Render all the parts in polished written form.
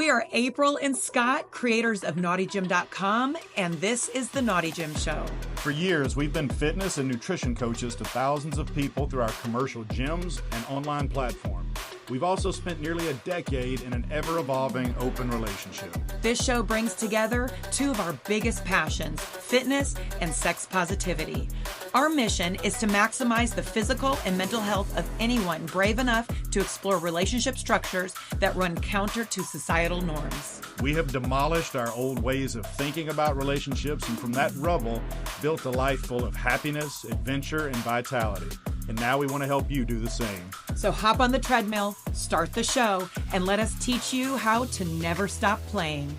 We are April and Scott, creators of NaughtyGym.com, and this is The Naughty Gym Show. For years, we've been fitness and nutrition coaches to thousands of people through our commercial gyms and online platform. We've also spent nearly a decade in an ever-evolving open relationship. This show brings together two of our biggest passions, fitness and sex positivity. Our mission is to maximize the physical and mental health of anyone brave enough to explore relationship structures that run counter to societal norms. We have demolished our old ways of thinking about relationships, and from that rubble, built a life full of happiness, adventure, and vitality. And now we want to help you do the same. So hop on the treadmill, start the show, and let us teach you how to never stop playing.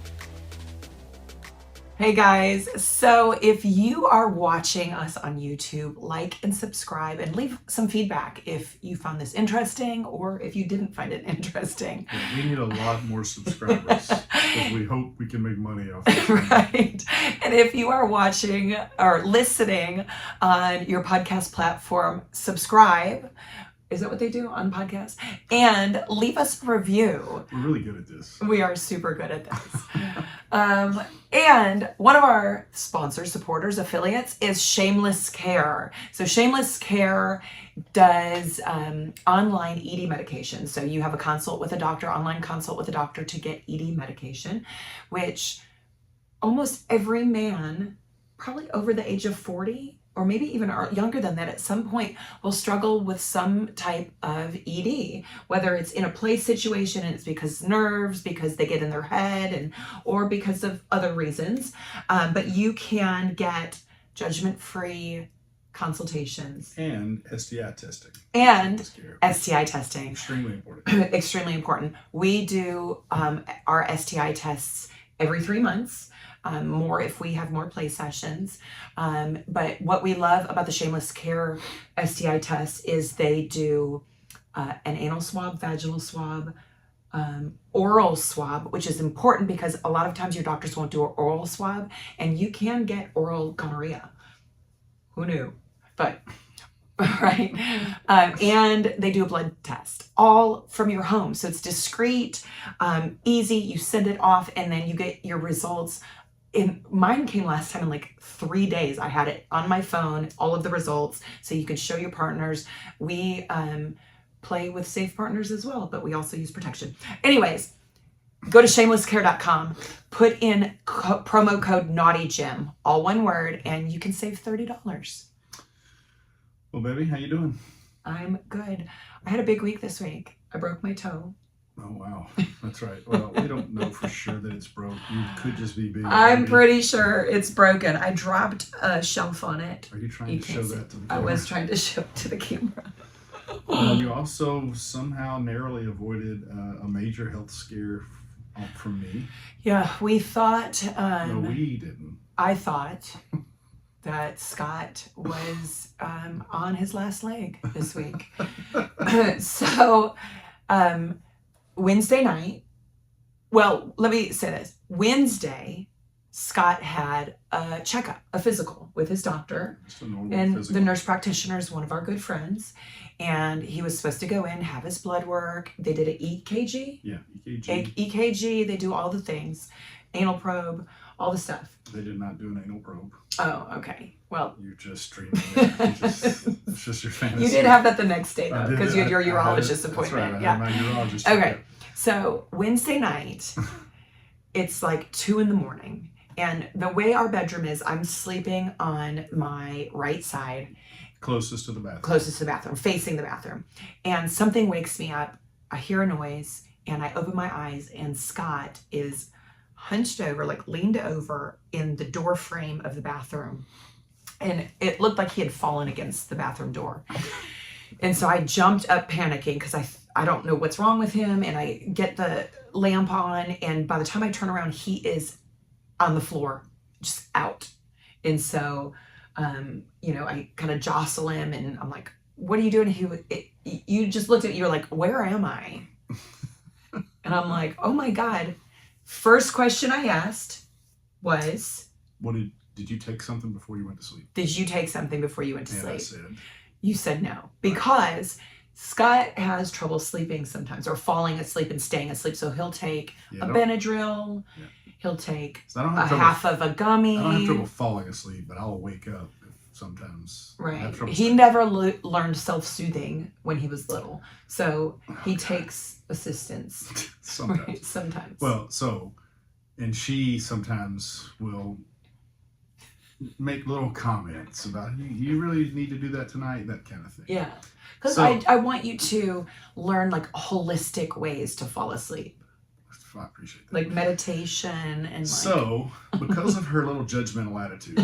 Hey guys, so if you are watching us on YouTube, like and subscribe and leave some feedback if you found this interesting or if you didn't find it interesting. Yeah, we need a lot more subscribers because we hope we can make money off this. Right. And if you are watching or listening on your podcast platform, subscribe. Is that what they do on podcasts? And leave us a review. We're really good at this. We are super good at this. And one of our sponsors, supporters, affiliates is Shameless Care. So Shameless Care does online ED medication. So you have a consult with a doctor, online consult with a doctor to get ED medication, which almost every man, probably over the age of 40, or maybe even younger than that, at some point will struggle with some type of ED, whether it's in a play situation and it's because nerves, because they get in their head, or because of other reasons. But you can get judgment-free consultations. And STI testing. And STI testing. Extremely important. Extremely important. We do our STI tests every 3 months. More if we have more play sessions. But what we love about the Shameless Care STI test is they do an anal swab, vaginal swab, oral swab, which is important because a lot of times your doctors won't do an oral swab and you can get oral gonorrhea. Who knew? But right. And they do a blood test, all from your home. So it's discreet, easy. You send it off and then you get your results. Mine came last time in like 3 days. I had it on my phone, all of the results, so you can show your partners. We play with safe partners as well, but we also use protection. Anyways, go to shamelesscare.com, put in promo code NaughtyGym, all one word, and you can save $30. Well, baby, how you doing? I'm good. I had a big week this week. I broke my toe. Oh, wow. That's right. Well, we don't know for sure that it's broke. You could just be big. I'm pretty sure it's broken. I dropped a shelf on it. Are you trying to show that to the camera? I was trying to show it to the camera. You also somehow narrowly avoided a major health scare from me. Yeah, we thought... No, we didn't. I thought that Scott was on his last leg this week. So... Wednesday night, well, let me say this. Wednesday, Scott had a checkup, a physical with his doctor. Just a normal and physical. The nurse practitioner is one of our good friends. And he was supposed to go in, have his blood work. They did an EKG. Yeah, EKG. EKG, they do all the things. Anal probe, all the stuff. They did not do an anal probe. Oh, okay. Well, You're just dreaming it. It's just your fantasy. you did have that the next day, though, because you had your urologist appointment. That's right. I had my urologist. Okay. So Wednesday night, it's like 2 a.m. And the way our bedroom is, I'm sleeping on my right side. Closest to the bathroom. Closest to the bathroom, facing the bathroom. And something wakes me up. I hear a noise and I open my eyes and Scott is hunched over, like leaned over in the door frame of the bathroom. And it looked like he had fallen against the bathroom door. And so I jumped up panicking because I don't know what's wrong with him. And I get the lamp on. And by the time I turn around, he is on the floor, just out. And so, I kind of jostle him and I'm like, what are you doing? You just looked at me, you were like, where am I? And I'm like, oh my God. First question I asked was, Did you take something before you went to sleep? did you take something before you went to And sleep? I said, You said no, because Scott has trouble sleeping sometimes, or falling asleep and staying asleep. So he'll take a Benadryl. Yeah. He'll take So I don't have half of a gummy. I don't have trouble falling asleep, but I'll wake up sometimes. Right. He never learned self-soothing when he was little, so he takes assistance. Sometimes. Right? Sometimes. Well, and she sometimes will make little comments about, you really need to do that tonight, that kind of thing. Yeah. Because I want you to learn like holistic ways to fall asleep. I appreciate that. Like meditation and like... So, because of her little judgmental attitude,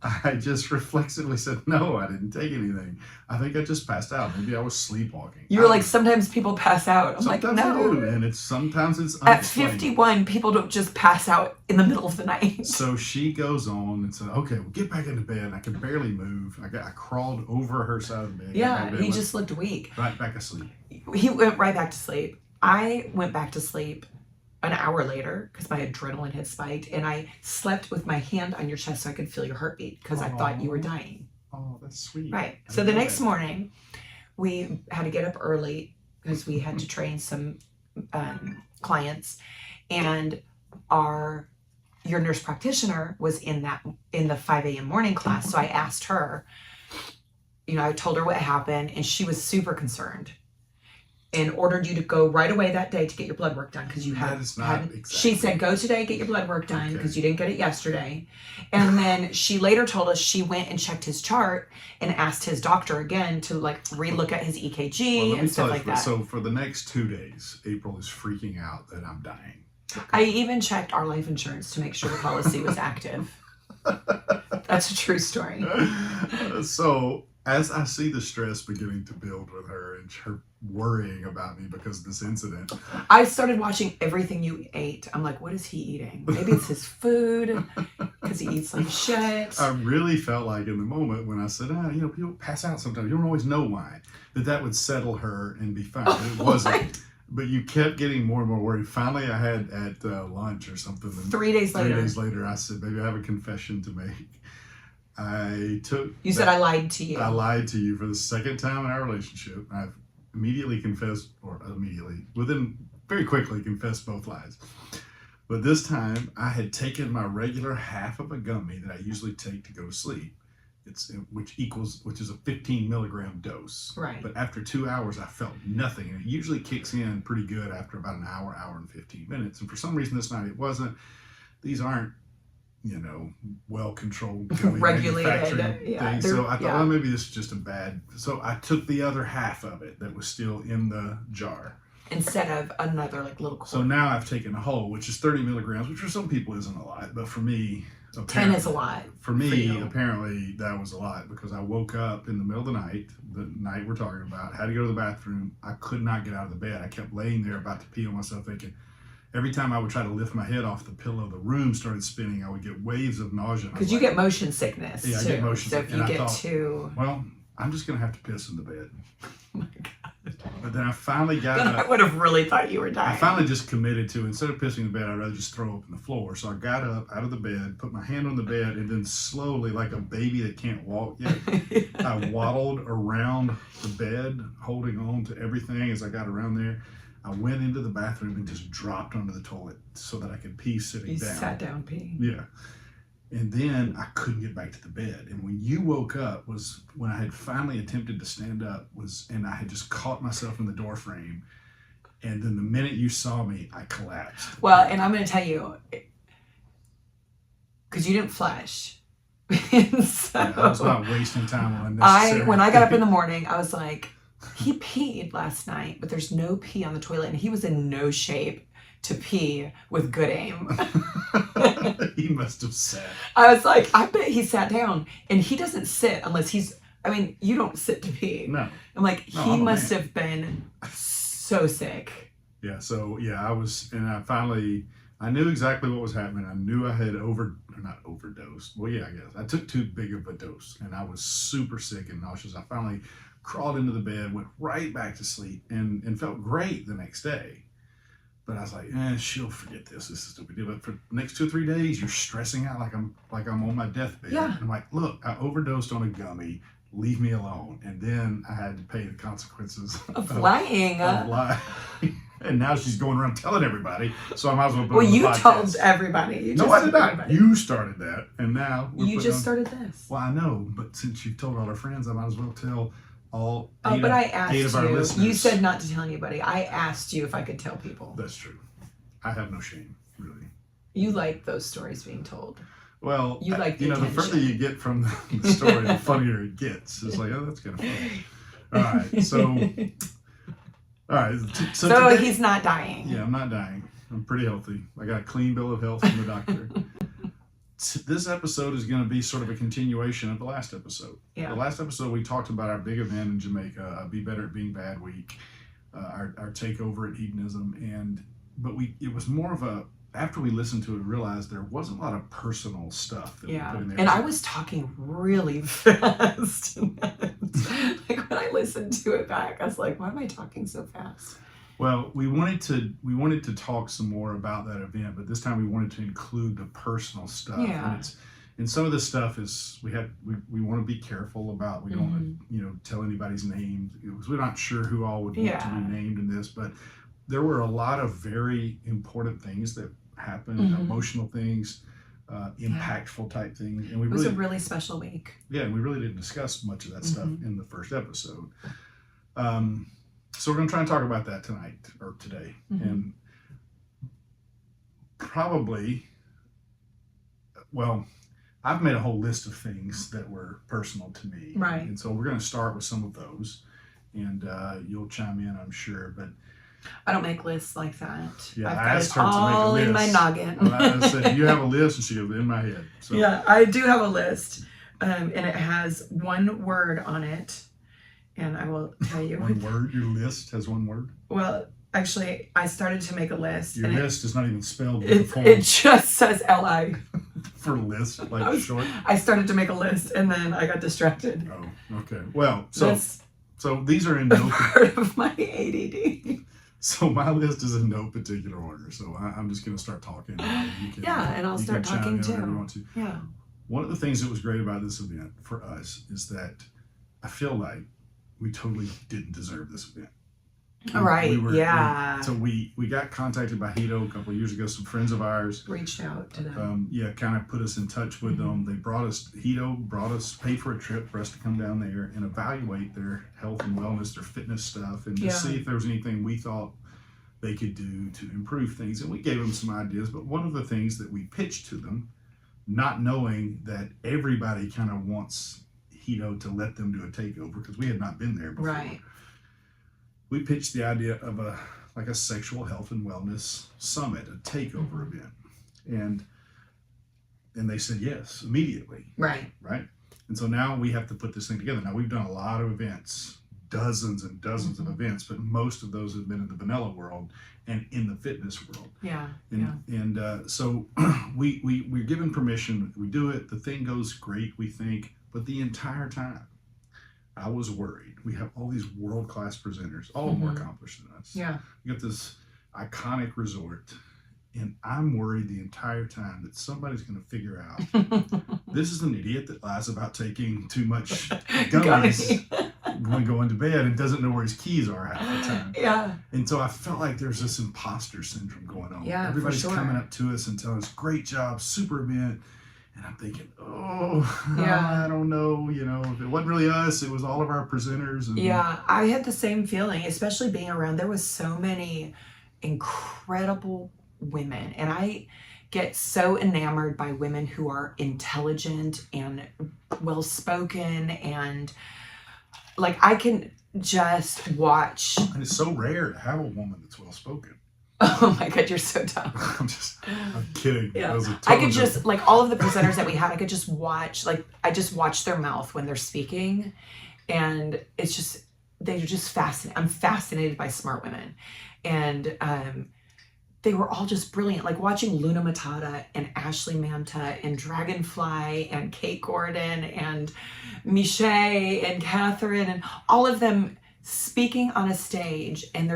I just reflexively said, no, I didn't take anything. I think I just passed out. Maybe I was sleepwalking. You were like, sometimes people pass out. I'm sometimes like, no. I do, and sometimes it's at 51, people don't just pass out in the middle of the night. So she goes on and said, okay, well, get back into bed. I could barely move. I crawled over her side of the bed. Yeah, he just looked weak. Right back asleep. He went right back to sleep. I went back to sleep an hour later because my adrenaline had spiked, and I slept with my hand on your chest so I could feel your heartbeat because I thought you were dying. Oh, that's sweet. Right. So the next morning, we had to get up early because we had to train some clients, and your nurse practitioner was in the 5 a.m. morning class. So I asked her, I told her what happened, and she was super concerned and ordered you to go right away that day to get your blood work done because you had. Exactly. She said, go today, get your blood work done because you didn't get it yesterday. And then she later told us she went and checked his chart and asked his doctor again to like relook at his EKG and stuff like that. So for the next 2 days, April is freaking out that I'm dying. Okay. I even checked our life insurance to make sure the policy was active. That's a true story. So as I see the stress beginning to build with her and her worrying about me because of this incident, I started watching everything you ate. I'm like, what is he eating? Maybe it's his food because he eats like shit. I really felt like in the moment when I said, people pass out sometimes. You don't always know why. That would settle her and be fine. It wasn't. Right. But you kept getting more and more worried. Finally, I had at lunch or something. 3 days later. 3 days later, I said, baby, I have a confession to make. You said I lied to you. I lied to you for the second time in our relationship. I've very quickly confessed both lies. But this time, I had taken my regular half of a gummy that I usually take to go to sleep. Which is a 15 milligram dose. Right. But after 2 hours, I felt nothing. And it usually kicks in pretty good after about an hour and 15 minutes. And for some reason this night it wasn't. These aren't, well-controlled regulated things. So I thought, maybe this is just a bad. So I took the other half of it that was still in the jar. Instead of another little quart. So now I've taken a whole, which is 30 milligrams, which for some people isn't a lot. But for me, 10 is a lot. For me, apparently, that was a lot because I woke up in the middle of the night we're talking about, had to go to the bathroom. I could not get out of the bed. I kept laying there about to pee on myself thinking, every time I would try to lift my head off the pillow, the room started spinning. I would get waves of nausea. Because you get motion sickness. Yeah, I get motion sickness. So if you get too... Well, I'm just going to have to piss in the bed. Oh my God. But then I finally got up. I would have really thought you were dying. I finally just committed to, instead of pissing in the bed, I'd rather just throw up on the floor. So I got up out of the bed, put my hand on the bed, and then slowly, like a baby that can't walk yet, I waddled around the bed, holding on to everything as I got around there. I went into the bathroom and just dropped onto the toilet so that I could pee sitting down. You sat down peeing. Yeah. And then I couldn't get back to the bed. And when you woke up was when I had finally attempted to stand up and I had just caught myself in the door frame. And then the minute you saw me, I collapsed. Well, and I'm going to tell you, because you didn't flush. So I was not wasting time on unnecessary. When I got up in the morning, I was like, he peed last night, but there's no pee on the toilet. And he was in no shape to pee with good aim. He must have sat. I was like, I bet he sat down. And he doesn't sit unless you don't sit to pee. No. I'm like, he must have been so sick. Yeah, so I knew exactly what was happening. I knew I had not overdosed. Well, yeah, I guess. I took too big of a dose and I was super sick and nauseous. I finally crawled into the bed, went right back to sleep and felt great the next day. But I was like, she'll forget this. This is no big deal. But for the next 2 or 3 days, you're stressing out like I'm on my deathbed. Yeah. I'm like, look, I overdosed on a gummy. leave me alone. And then I had to pay the consequences Of lying. of lying. And now she's going around telling everybody. So I might as well put Well, it on the you podcast. told everybody. You No, just I did told not. everybody. You started that, and now we're You putting just on- started this. Well, I know, but since you've told all our friends, I might as well tell all Oh, eight, but of, I asked eight of our you. listeners. You said not to tell anybody. I asked you if I could tell people. That's true. I have no shame, really. You like those stories being told. Well, You like the the attention. further you get from the story, the funnier it gets. It's like, oh, that's kind of funny. All right, so So today, he's not dying. yeah, I'm not dying. I'm pretty healthy. I got a clean bill of health from the doctor. This episode is going to be sort of a continuation of the last episode. Yeah. The last episode we talked about our big event in Jamaica, Be Better at Being Bad Week, our takeover at Hedonism, but it was more of a, after we listened to it, we realized there wasn't a lot of personal stuff that we put in there. And I was talking really fast. Like when I listened to it back, I was like, why am I talking so fast? Well, we wanted to talk some more about that event, but this time we wanted to include the personal stuff. Yeah. And some of the stuff is we want to be careful about. We don't want to tell anybody's name because we're not sure who all would want to be named in this. But there were a lot of very important things that happened, emotional things, impactful type things, and It was a really special week. Yeah, and we really didn't discuss much of that stuff in the first episode. So we're going to try and talk about that tonight or today. And probably, well, I've made a whole list of things that were personal to me. Right. And so we're going to start with some of those. And you'll chime in, I'm sure. But I don't make lists like that. yeah, I've I got asked it her to make a all list. in my noggin. And I said, "Do you have a list?" And she goes, "In my head." So Yeah, I do have a list. And it has one word on it. And I will tell you. one word. Your list has one word. Well, actually, I started to make a list. Your and list is not even spelled with the form it just says L-I. for list, I like was- short. I started to make a list and then I got distracted. Oh, okay. Well, so That's these are in no. part of my ADD. So my list is in no particular order. So I'm just going to start talking. You can, Yeah, and I'll you start can chime talking in too. whenever you want to. Yeah. One of the things that was great about this event for us is that I feel like we totally didn't deserve this event. All right. Yeah. So we got contacted by Hedo a couple of years ago. Some friends of ours, Reached out to them. kind of put us in touch with them. They paid for a trip for us to come down there and evaluate their health and wellness, their fitness stuff, and to see if there was anything we thought they could do to improve things. And we gave them some ideas. But one of the things that we pitched to them, not knowing that everybody kind of wants Hedo to let them do a takeover because we had not been there before. Right. We pitched the idea of a sexual health and wellness summit, a takeover event. And they said yes immediately. Right. Right? And so now we have to put this thing together. Now we've done a lot of events, dozens and dozens of events, but most of those have been in the vanilla world and in the fitness world. Yeah. And so we're given permission. We do it. The thing goes great, we think. But the entire time, I was worried. We have all these world-class presenters, all more accomplished than us. Yeah. We got this iconic resort, and I'm worried the entire time that somebody's going to figure out this is an idiot that lies about taking too much gummies when going to bed and doesn't know where his keys are half the time. Yeah. And so I felt like there's this imposter syndrome going on. Yeah, Everybody's for sure. coming up to us and telling us, "Great job, super event." And I'm thinking, Yeah. I don't know, if it wasn't really us, it was all of our presenters. And Yeah, I had the same feeling, especially being around. There was so many incredible women, and I get so enamored by women who are intelligent and well-spoken, and like I can just watch. And it's so rare to have a woman that's well-spoken. Oh my God, you're so dumb. I'm kidding. Yeah. That was a I total could joke. just, like all of the presenters that we had, I could just watch, I just watch their mouth when they're speaking. And it's just, they're just fascinating. I'm fascinated by smart women. And they were all just brilliant. Like watching Luna Matata and Ashley Manta and Dragonfly and Kate Gordon and Miche and Catherine and all of them speaking on a stage, and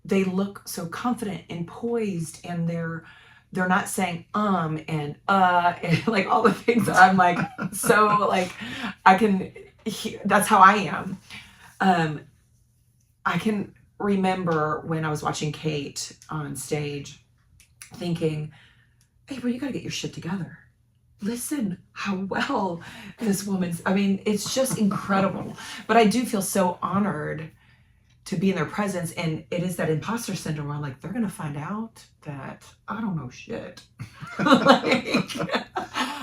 they look so confident and poised, and they're not saying and like all the things that I'm like, so like that's how I am. I can remember when I was watching Kate on stage thinking, April, you got to get your shit together. Listen how well this woman's, I mean, it's just incredible. But I do feel so honored to be in their presence. And it is that imposter syndrome where I'm like, they're going to find out that I don't know shit. Like,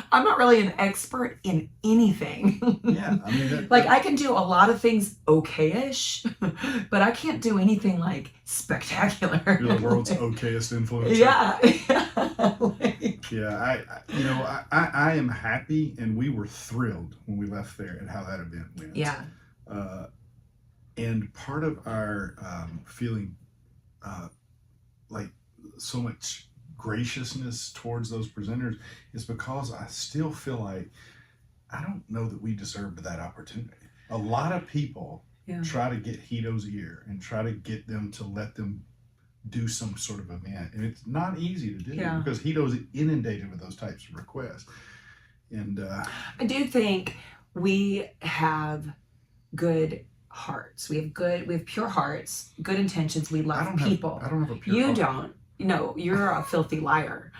I'm not really an expert in anything. Yeah, I mean, like I can do a lot of things okay-ish, but I can't do anything like spectacular. you're the world's okayest influencer. Yeah. Yeah, I am happy, and we were thrilled when we left there at how that event went. Yeah. And part of our feeling like so much graciousness towards those presenters is because I still feel like I don't know that we deserved that opportunity. A lot of people try to get Hedo's ear and try to get them to let them do some sort of event, and it's not easy to do because Hedo's inundated with those types of requests. And I do think we have good hearts. We have pure hearts, good intentions. We love people. I don't have a pure You heart. don't. No, you're a filthy liar.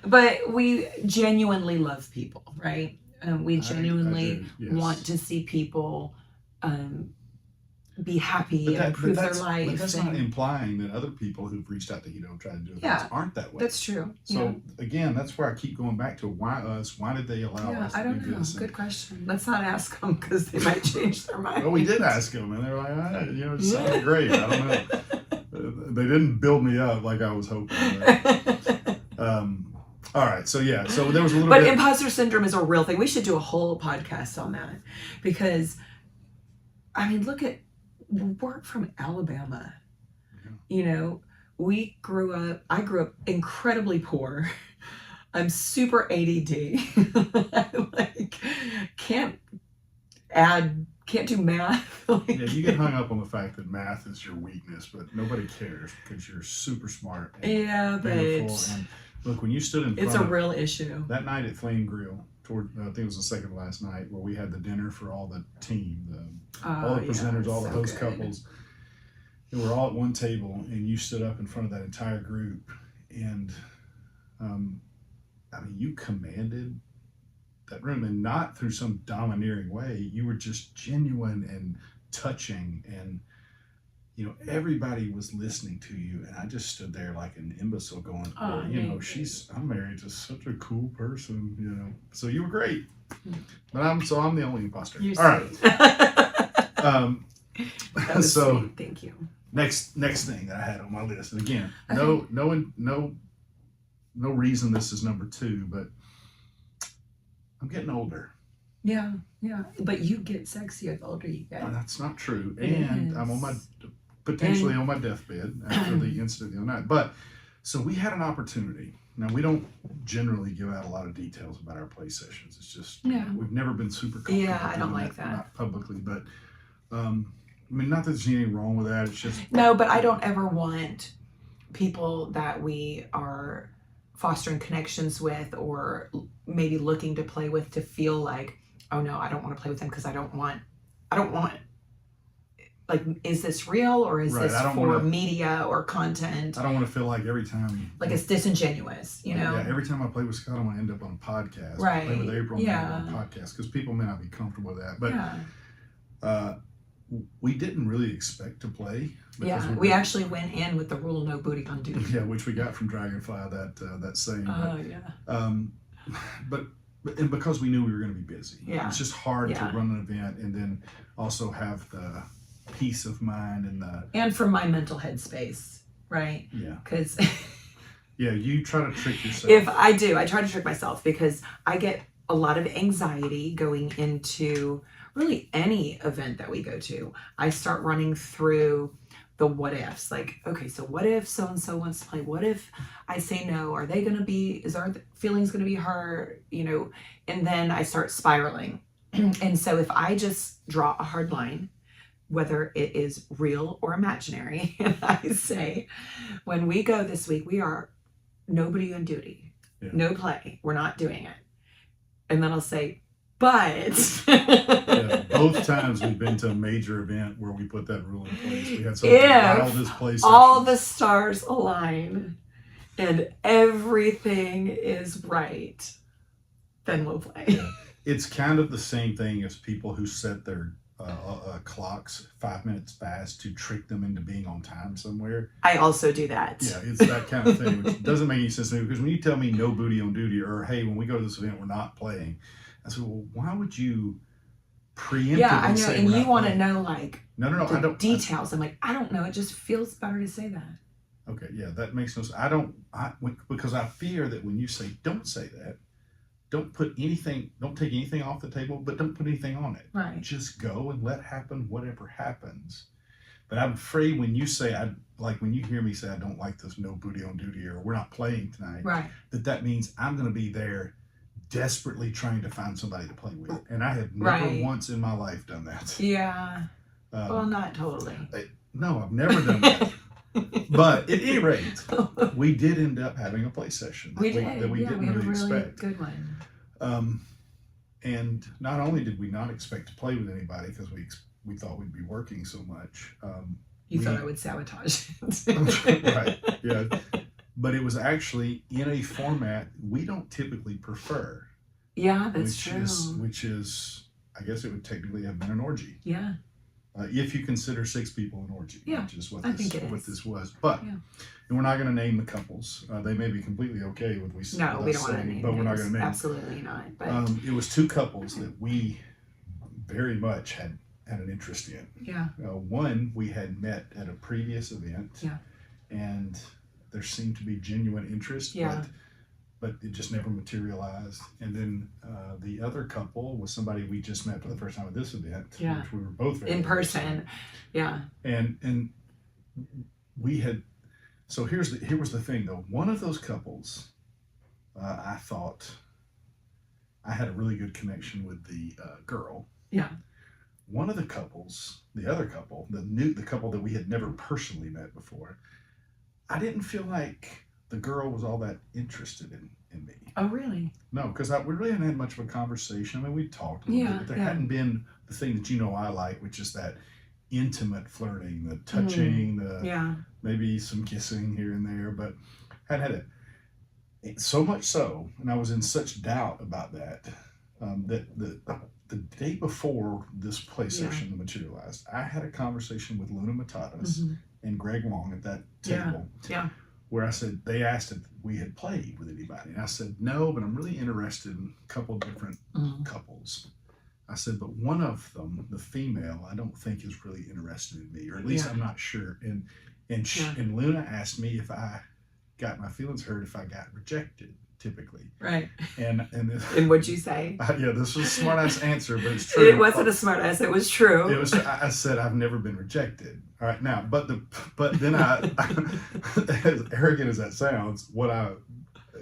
But we genuinely love people, right? We genuinely I do, yes. want to see people be happy and improve their life. But that's not implying that other people who've reached out to Hedo and tried to do events aren't that way. That's true. So again, that's where I keep going back to why us? Why did they allow us to I don't do know. this? Good question. Let's not ask them because they might change their mind. Well, we did ask them, and they were like, it sounded great. I don't know. They didn't build me up like I was hoping. All right, so there was a little but bit. Imposter syndrome is a real thing. We should do a whole podcast on that because, I mean, we're from Alabama. Yeah. You know, I grew up incredibly poor. I'm super ADD. Like, can't do math. Yeah, you get hung up on the fact that math is your weakness, but nobody cares because you're super smart. And beautiful. And look, when you stood in front, it's a real issue. That night at Flame Grill, I think it was the second to last night, where we had the dinner for all the team, all the presenters, all the host couples. And we're all at one table, and you stood up in front of that entire group, and I mean, you commanded that room, and not through some domineering way. You were just genuine and touching, and everybody was listening to you, and I just stood there like an imbecile going, I'm married to such a cool person, So you were great, but I'm the only imposter. You're all right. That was sweet. Thank you. Next thing that I had on my list, and again, no reason this is number 2, but I'm getting older. Yeah. But you get sexier the older you get. Well, that's not true. And I'm potentially on my deathbed after the incident the other night. But so we had an opportunity. Now, we don't generally give out a lot of details about our play sessions. It's just we've never been super comfortable. Yeah, I don't like that. Not publicly, but I mean, not that there's anything wrong with that. It's just no, but I don't ever want people that we are fostering connections with or maybe looking to play with to feel like, oh no, I don't want to play with them because I don't want like, is this real or is this for media or content? I don't want to feel like every time like it's disingenuous, Yeah, every time I play with Scott, I want to end up on a podcast. Right. Play with April, on a podcast, because people may not be comfortable with that. But we didn't really expect to play. Yeah, we actually went in with the rule no booty on duty. Yeah, which we got from Dragonfly, that saying. But because we knew we were going to be busy. Yeah. It's just hard to run an event and then also have the peace of mind and for my mental headspace, right? Yeah. Because you try to trick yourself. If I do, I try to trick myself because I get a lot of anxiety going into really any event that we go to. I start running through the what ifs, like, okay, so what if so-and-so wants to play? What if I say no? Are they going to be, is our feelings going to be hurt? And then I start spiraling. And so if I just draw a hard line whether it is real or imaginary. And I say, when we go this week, we are nobody on duty, no play. We're not doing it. And then I'll say, but Yeah, both times we've been to a major event where we put that rule in place. We had some of the wildest places. All the stars align and everything is right, then we'll play. Yeah. It's kind of the same thing as people who set their clocks 5 minutes fast to trick them into being on time somewhere. I also do that. Yeah, it's that kind of thing, which doesn't make any sense to me, because when you tell me no booty on duty, or hey, when we go to this event, we're not playing, I said, well, why would you preemptively Yeah, I know, say and we're you not want to playing? know like No, the I don't. details. I'm like, I don't know. It just feels better to say that. Okay, yeah, that makes no sense. Because I fear that when you say don't say that, don't take anything off the table, but don't put anything on it. Right. Just go and let happen whatever happens. But I'm afraid when you say, when you hear me say, I don't like this no booty on duty, or we're not playing tonight, Right. that means I'm going to be there desperately trying to find somebody to play with. And I have never once in my life done that. Yeah. Well, not totally. No, I've never done that. But at any rate, we did end up having a play session that we didn't we had really a really expect. good one. And not only did we not expect to play with anybody because we thought we'd be working so much. You thought I would sabotage it. Right, yeah. But it was actually in a format we don't typically prefer. Yeah, that's true. Which is, I guess it would technically have been an orgy. Yeah. If you consider 6 people an orgy, Yeah, which is what this was. But, yeah. And we're not going to name the couples. They may be completely okay with No, we don't want to name but we're not going to name. Absolutely not. But It was 2 couples that we very much had an interest in. yeah. One we had met at a previous event. Yeah. And there seemed to be genuine interest. Yeah. But it just never materialized. And then the other couple was somebody we just met for the first time at this event, Yeah. which we were both very In interested person. in. Yeah. And we had, so here was the thing though. One of those couples, I thought I had a really good connection with the girl. Yeah. One of the couples, the other couple, the couple that we had never personally met before, I didn't feel like the girl was all that interested in me. Oh, really? No, because we really hadn't had much of a conversation. I mean, we talked a little bit, but there hadn't been the thing that I like, which is that intimate flirting, the touching, maybe some kissing here and there, but hadn't had it. So much so, and I was in such doubt about that, that the day before this play session materialized, I had a conversation with Luna Matatas and Greg Long at that table. Yeah. Where I said, they asked if we had played with anybody. And I said, no, but I'm really interested in a couple different couples. I said, but one of them, the female, I don't think is really interested in me, or at least I'm not sure. And Luna asked me if I got my feelings hurt if I got rejected, typically. Right. And what'd you say? Yeah, this was a smart ass answer, but it's true. It wasn't a smart ass, it was true. It was. I said I've never been rejected. All right, now, but then I, as arrogant as that sounds, what I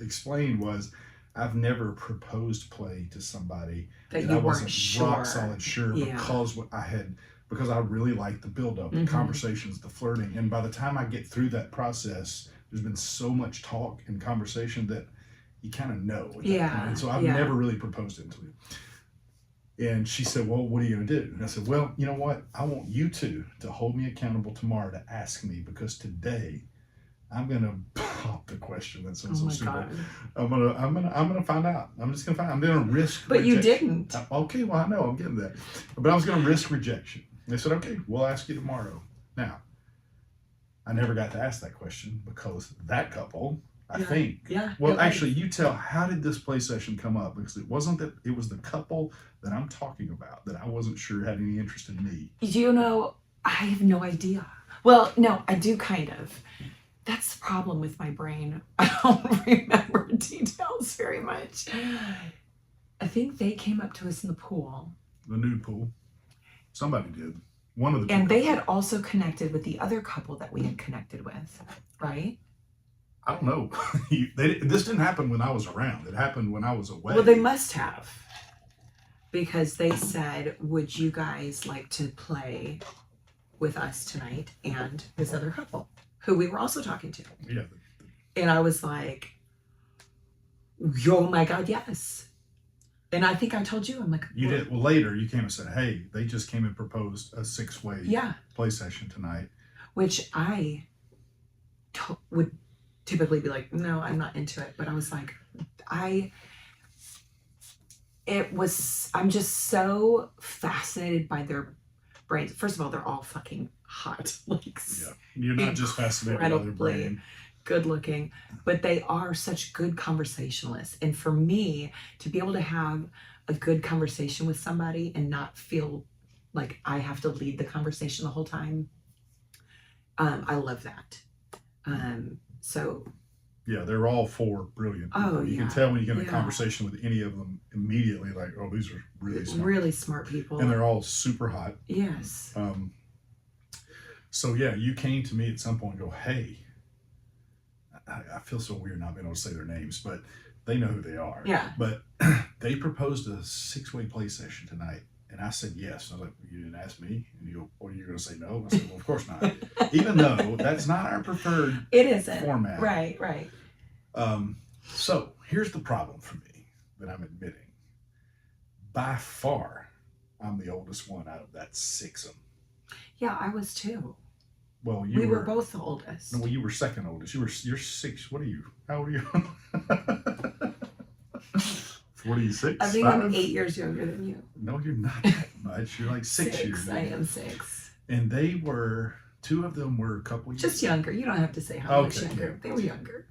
explained was I've never proposed play to somebody that I you wasn't weren't rock solid sure because I really liked the build up, the conversations, the flirting, and by the time I get through that process, there's been so much talk and conversation that you kind of know. At that point. And so I've never really proposed it to you. And she said, well, what are you going to do? And I said, well, you know what? I want you two to hold me accountable tomorrow to ask me, because today I'm going to pop the question. That sounds so stupid. God. I'm going to find out. I'm just going to find out. I'm going to risk But rejection. you didn't. Okay, well, I know. I'm getting that. But I was going to risk rejection. They said, okay, we'll ask you tomorrow. Now, I never got to ask that question because that couple, I think. Yeah. Well, actually, you tell, how did this play session come up? Because it wasn't that, it was the couple that I'm talking about that I wasn't sure had any interest in me. You know, I have no idea. Well, no, I do kind of. That's the problem with my brain. I don't remember details very much. I think they came up to us in the pool. The nude pool. Somebody did. One of the two And they couples. had also connected with the other couple that we had connected with, right? I don't know. This didn't happen when I was around. It happened when I was away. Well, they must have. Because they said, would you guys like to play with us tonight and this other couple who we were also talking to. Yeah. And I was like, oh my God, yes. And I think I told you, I'm like, You did. Well, later you came and said, hey, they just came and proposed a 6-way play session tonight. Which I would typically be like, no, I'm not into it. But I was like, I'm just so fascinated by their brains. First of all, they're all fucking hot. Like, yeah. You're not just fascinated by their brain. Good looking, but they are such good conversationalists. And for me to be able to have a good conversation with somebody and not feel like I have to lead the conversation the whole time, I love that. So yeah, they're all 4 brilliant people. Oh, you can tell when you get in a conversation with any of them immediately, like, oh, these are really smart people, and they're all super hot. Yes. So yeah, you came to me at some point and go, hey, I feel so weird not being able to say their names, but they know who they are. Yeah. But they proposed a 6-way play session tonight. And I said yes. I was like, you didn't ask me? And you go, well, you're going to say no? I said, well, of course not. Even though that's not our preferred format. Right. So here's the problem for me that I'm admitting. By far, I'm the oldest one out of that 6 of them. Yeah, I was too. Well, we were both the oldest. No, well, you were second oldest. You're 6. What are you? How old are you? 46? I think 5? I'm 8 years younger than you. No, you're not that much. You're like 6 years. I am 6. And they were, 2 of them were a couple years. Just younger. You don't have to say how much younger. Yeah. They were younger.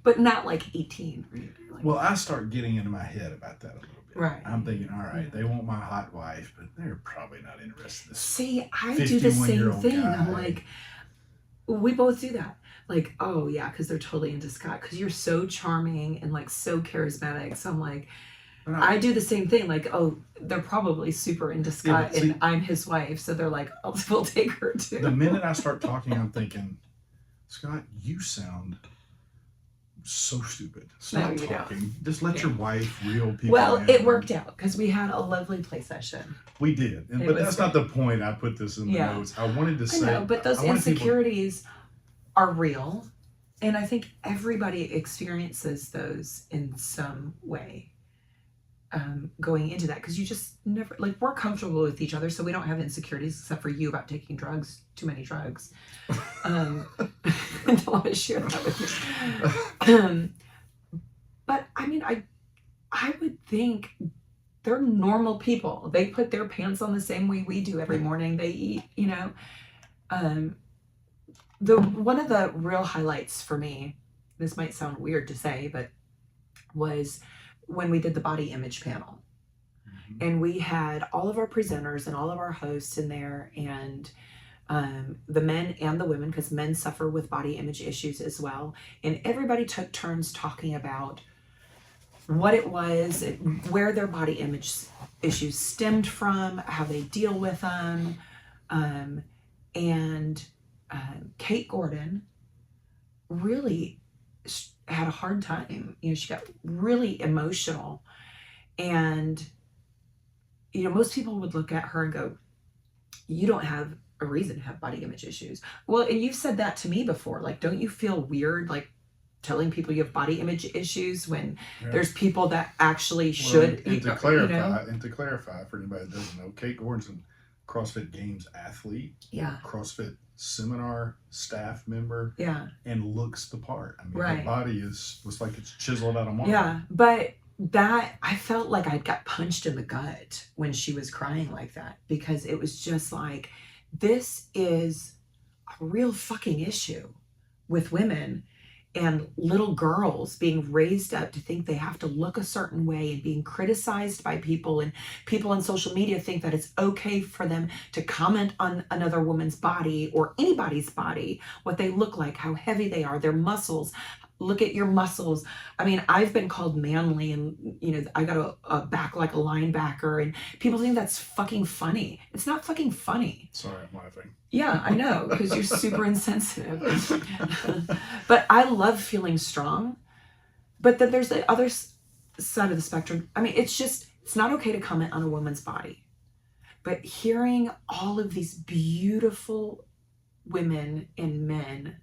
But not like 18. Like, well, I start getting into my head about that a little bit. Right. I'm thinking, all right, they want my hot wife, but they're probably not interested in this. See, I do the same thing. Guy. I'm like, we both do that. Like, oh yeah, because they're totally into Scott. Because you're so charming and like so charismatic. So I'm like, I do the same thing. Like, oh, they're probably super into Scott, and I'm his wife, so they're like, oh, we'll take her too. The minute I start talking, I'm thinking, Scott, you sound so stupid. Stop talking. Don't. Just let your wife reel people. Well, it worked out because we had a lovely play session. We did, but that's not the point. I put this in the notes. I wanted to say, I know, but those insecurities are real, and I think everybody experiences those in some way. Going into that, because you just never, like, we're comfortable with each other, so we don't have insecurities except for you about taking drugs, too many drugs. Don't want to share that with you. But I mean, I would think they're normal people. They put their pants on the same way we do every morning. They eat, you know. One of the real highlights for me, this might sound weird to say, but was when we did the body image panel. Mm-hmm. And we had all of our presenters and all of our hosts in there, and the men and the women, because men suffer with body image issues as well. And everybody took turns talking about what it was, where their body image issues stemmed from, how they deal with them. And Kate Gordon really had a hard time. You know, she got really emotional, and you know, most people would look at her and go, you don't have a reason to have body image issues. Well, and you've said that to me before, like, don't you feel weird like telling people you have body image issues when there's people that actually should? And to clarify for anybody that doesn't know, Kate Gordon's a CrossFit Games athlete, CrossFit seminar staff member, and looks the part. I mean, her body was like it's chiseled out of marble. Yeah, but that, I felt like I got punched in the gut when she was crying like that, because it was just like, this is a real fucking issue with women and little girls being raised up to think they have to look a certain way, and being criticized by people, and people on social media think that it's okay for them to comment on another woman's body or anybody's body, what they look like, how heavy they are, their muscles. Look at your muscles. I mean, I've been called manly, and you know, I got a back like a linebacker, and people think that's fucking funny. It's not fucking funny. Sorry, I'm laughing. Yeah, I know, because you're super insensitive. But I love feeling strong. But then there's the other side of the spectrum. I mean, it's not okay to comment on a woman's body. But hearing all of these beautiful women and men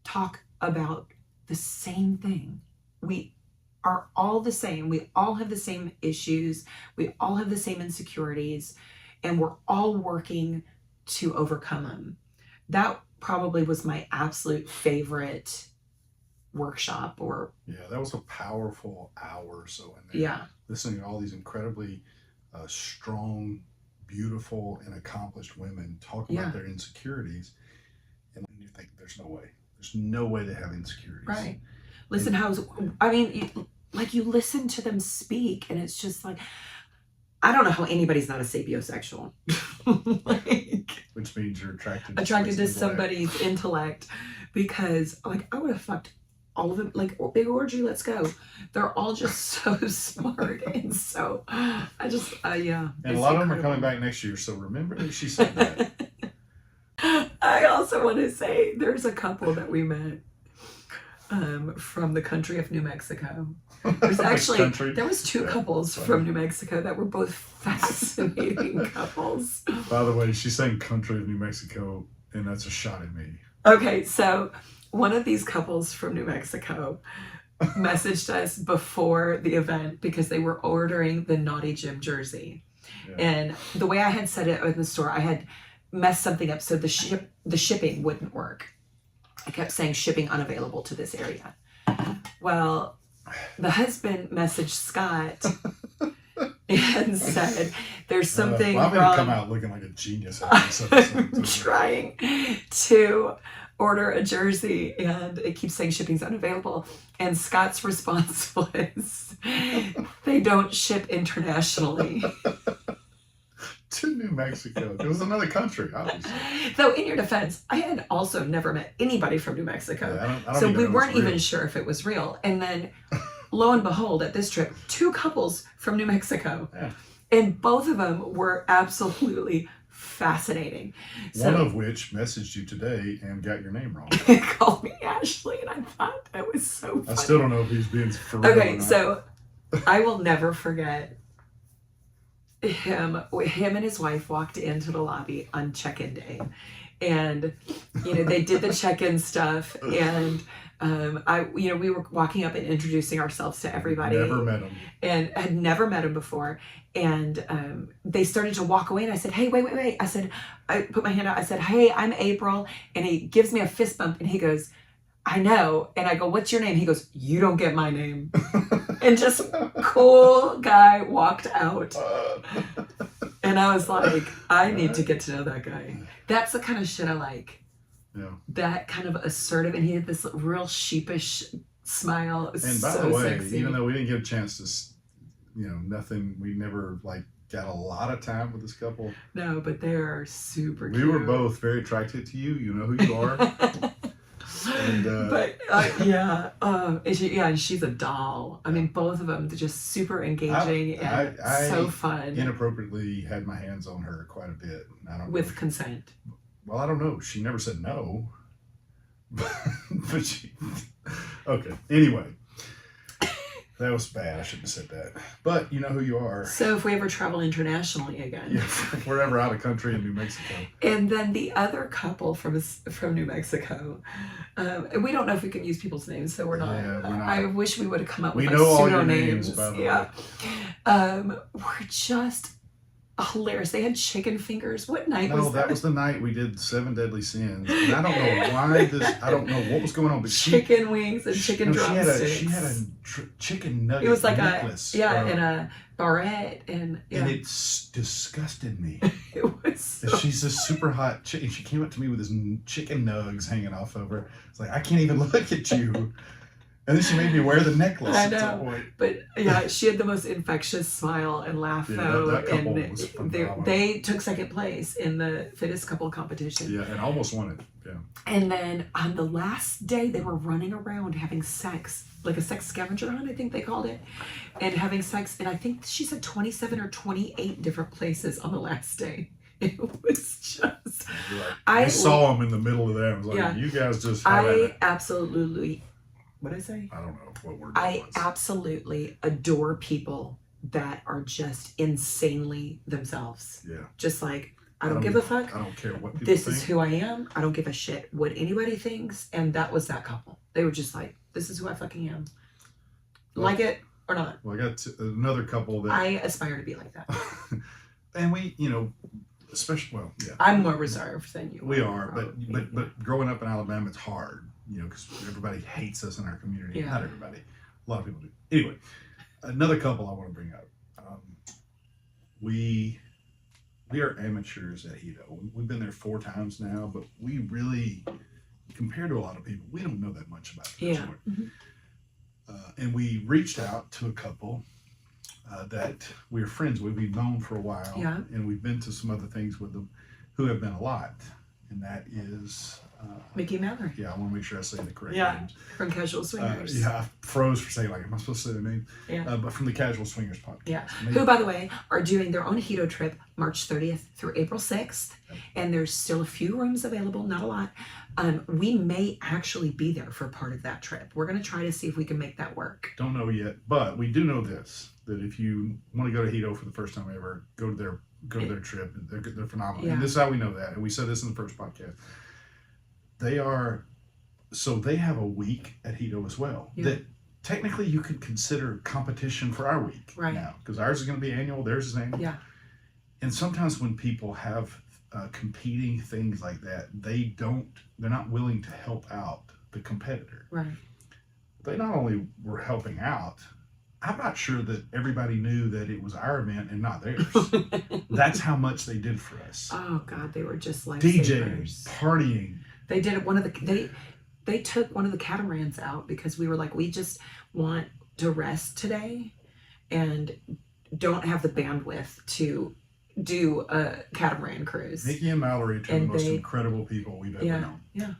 talk about the same thing. We are all the same. We all have the same issues. We all have the same insecurities, and we're all working to overcome them. That probably was my absolute favorite workshop. Or Yeah, that was a powerful hour or so in there. yeah, Listening to all these incredibly strong, beautiful, and accomplished women talk about their insecurities, and you think there's no way they have insecurities. right. Listen, you listen to them speak, and it's just like, I don't know how anybody's not a sapiosexual. Like, Which means you're attracted to somebody's intellect, because like I would have fucked all of them. Like, big orgy, let's go. They're all just so smart, and so I just yeah. And a lot of them are coming back next year, so remember that she said that. I also want to say there's a couple that we met from the country of New Mexico. There's actually there was two couples from New Mexico that were both fascinating couples. By the way, she's saying country of New Mexico, and that's a shot at me. Okay, so one of these couples from New Mexico messaged us before the event because they were ordering the Naughty Gym jersey. Yeah. And the way I had said it in the store, I had messed something up, so the shipping wouldn't work. I kept saying shipping unavailable to this area. Well, the husband messaged Scott and said, there's something I'm wrong. going to come out looking like a genius after this episode. I'm trying to order a jersey, and it keeps saying shipping's unavailable. And Scott's response was, they don't ship internationally. To New Mexico. It was another country, obviously. Though, in your defense, I had also never met anybody from New Mexico. Yeah, I don't so even we know weren't even sure if it was real. And then, lo and behold, at this trip, two couples from New Mexico. Yeah. And both of them were absolutely fascinating. One of which messaged you today and got your name wrong. Called me Ashley, and I thought that was so funny. I still don't know if he's being for real. Okay, so I will never forget him and his wife walked into the lobby on check-in day, and they did the check-in stuff, and we were walking up and introducing ourselves to everybody. Never met him. And had never met him before, and they started to walk away, and I said, hey, wait. I put my hand out, I said, hey, I'm April, and he gives me a fist bump, and he goes, I know. And I go, what's your name? He goes, you don't get my name. And just cool guy walked out. And I was like, I need to get to know that guy. That's the kind of shit I like. Yeah. That kind of assertive, and he had this real sheepish smile. It was and by so the way, sexy. even though we didn't get a chance to, we never got a lot of time with this couple. No, but they're super cute. We were both very attracted to you. You know who you are. And, and she's a doll. I mean, both of them, they're just super engaging and so fun. Inappropriately had my hands on her quite a bit. With consent. Well, I don't know. She never said no. But she... Okay. Anyway. That was bad. I shouldn't have said that. But you know who you are. So if we ever travel internationally again. Yeah, if we're ever out of country in New Mexico. And then the other couple from New Mexico, we don't know if we can use people's names, so we're not. Yeah, we're not. I wish we would have come up with we know all pseudo your names. By the way. We're just hilarious. They had chicken fingers. What night was that? No, that was the night we did 7 Deadly Sins. And I don't know why I don't know what was going on, but chicken wings and chicken drumsticks. She had a chicken nugget It was like necklace. and a barrette, and it disgusted me. It was so she's a super hot chicken. She came up to me with this chicken nugs hanging off of her. It's like, I can't even look at you. And then she made me wear the necklace. I know, but yeah, she had the most infectious smile and laugh though. That couple and was phenomenal. they took second place in the fittest couple competition. Yeah, and almost won it. Yeah. And then on the last day, they were running around having sex, like a sex scavenger hunt, I think they called it, and having sex. And I think she said 27 or 28 different places on the last day. It was just. I saw them in the middle of that. I was like, you guys just. Absolutely. What did I say? I don't know what word. I absolutely adore people that are just insanely themselves. Yeah. Just like, I don't give a fuck. I don't care what people This think. is who I am. I don't give a shit what anybody thinks. And that was that couple. They were just like, this is who I fucking am. Well, like it or not. Well, I got another couple that I aspire to be like that. and we, especially, well, yeah. I'm more reserved than you. We are, but growing up in Alabama, it's hard, because everybody hates us in our community. Yeah. Not everybody. A lot of people do. Anyway, another couple I want to bring up. We are amateurs at Hedo. We've been there 4 times now, but we really, compared to a lot of people, we don't know that much about the Yeah. resort. And we reached out to a couple that we're friends with. We've known for a while, Yeah. and we've been to some other things with them who have been a lot. And that is Mickey Mallory. yeah, I want to make sure I say the correct Yeah. names. From Casual Swingers. Yeah, I froze for saying, like, am I supposed to say their name? Yeah. But from the Casual Swingers podcast. Yeah. And they- Who, by the way, are doing their own Hedo trip March 30th through April 6th. And there's still a few rooms available, not a lot. We may actually be there for part of that trip. We're going to try to see if we can make that work. Don't know yet, but we do know this, that if you want to go to Hedo for the first time ever, go to their trip. They're phenomenal. Yeah. And this is how we know that. And we said this in the first podcast. They have a week at Hedo as well. Yeah. That technically you could consider competition for our week Right. now, because ours is going to be annual, theirs is annual. Yeah. And sometimes when people have competing things like that, they're not willing to help out the competitor. Right. They not only were helping out, I'm not sure that everybody knew that it was our event and not theirs. That's how much they did for us. Oh God, they were just like DJing, partying. They did they took one of the catamarans out because we were like, we just want to rest today and don't have the bandwidth to do a catamaran cruise. Mickey and Mallory are two of the And most they- incredible people we've ever Yeah. known. Yeah.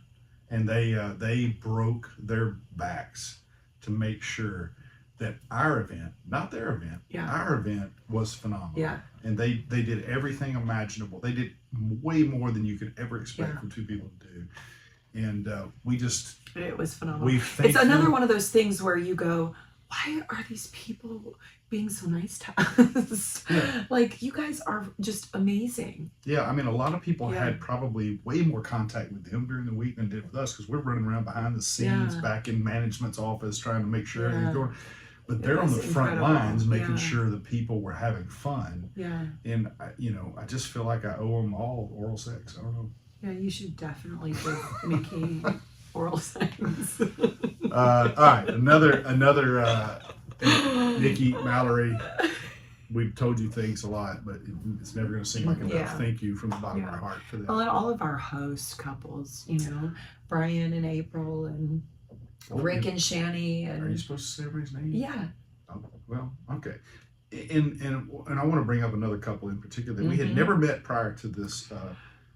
And they broke their backs to make sure that our event, not their event, Yeah. our event was phenomenal. Yeah. And they did everything imaginable. They did way more than you could ever expect Yeah. from 2 people to do. And we just, It was phenomenal. thank It's another you. one of those things where you go, why are these people being so nice to us? Yeah. Like, you guys are just amazing. Yeah, I mean, a lot of people Yeah. had probably way more contact with them during the week than did with us, because we're running around behind the scenes, Yeah. back in management's office, trying to make sure everything's Yeah. going. But they're on was the front incredible. lines, making Yeah. sure that people were having fun. Yeah. And I just feel like I owe them all oral sex. I don't know. Yeah, you should definitely give Mickey oral sex. All right, another Nikki, Mallory. We've told you things a lot, but it's never going to seem like enough. Yeah. Thank you from the bottom of Yeah. our heart for that. Well, and all of our host couples, Brian and April and Rick and Shani Are you and supposed to say everybody's name? yeah. Oh, well, okay. And I want to bring up another couple in particular that we had Mhm. never met prior to this.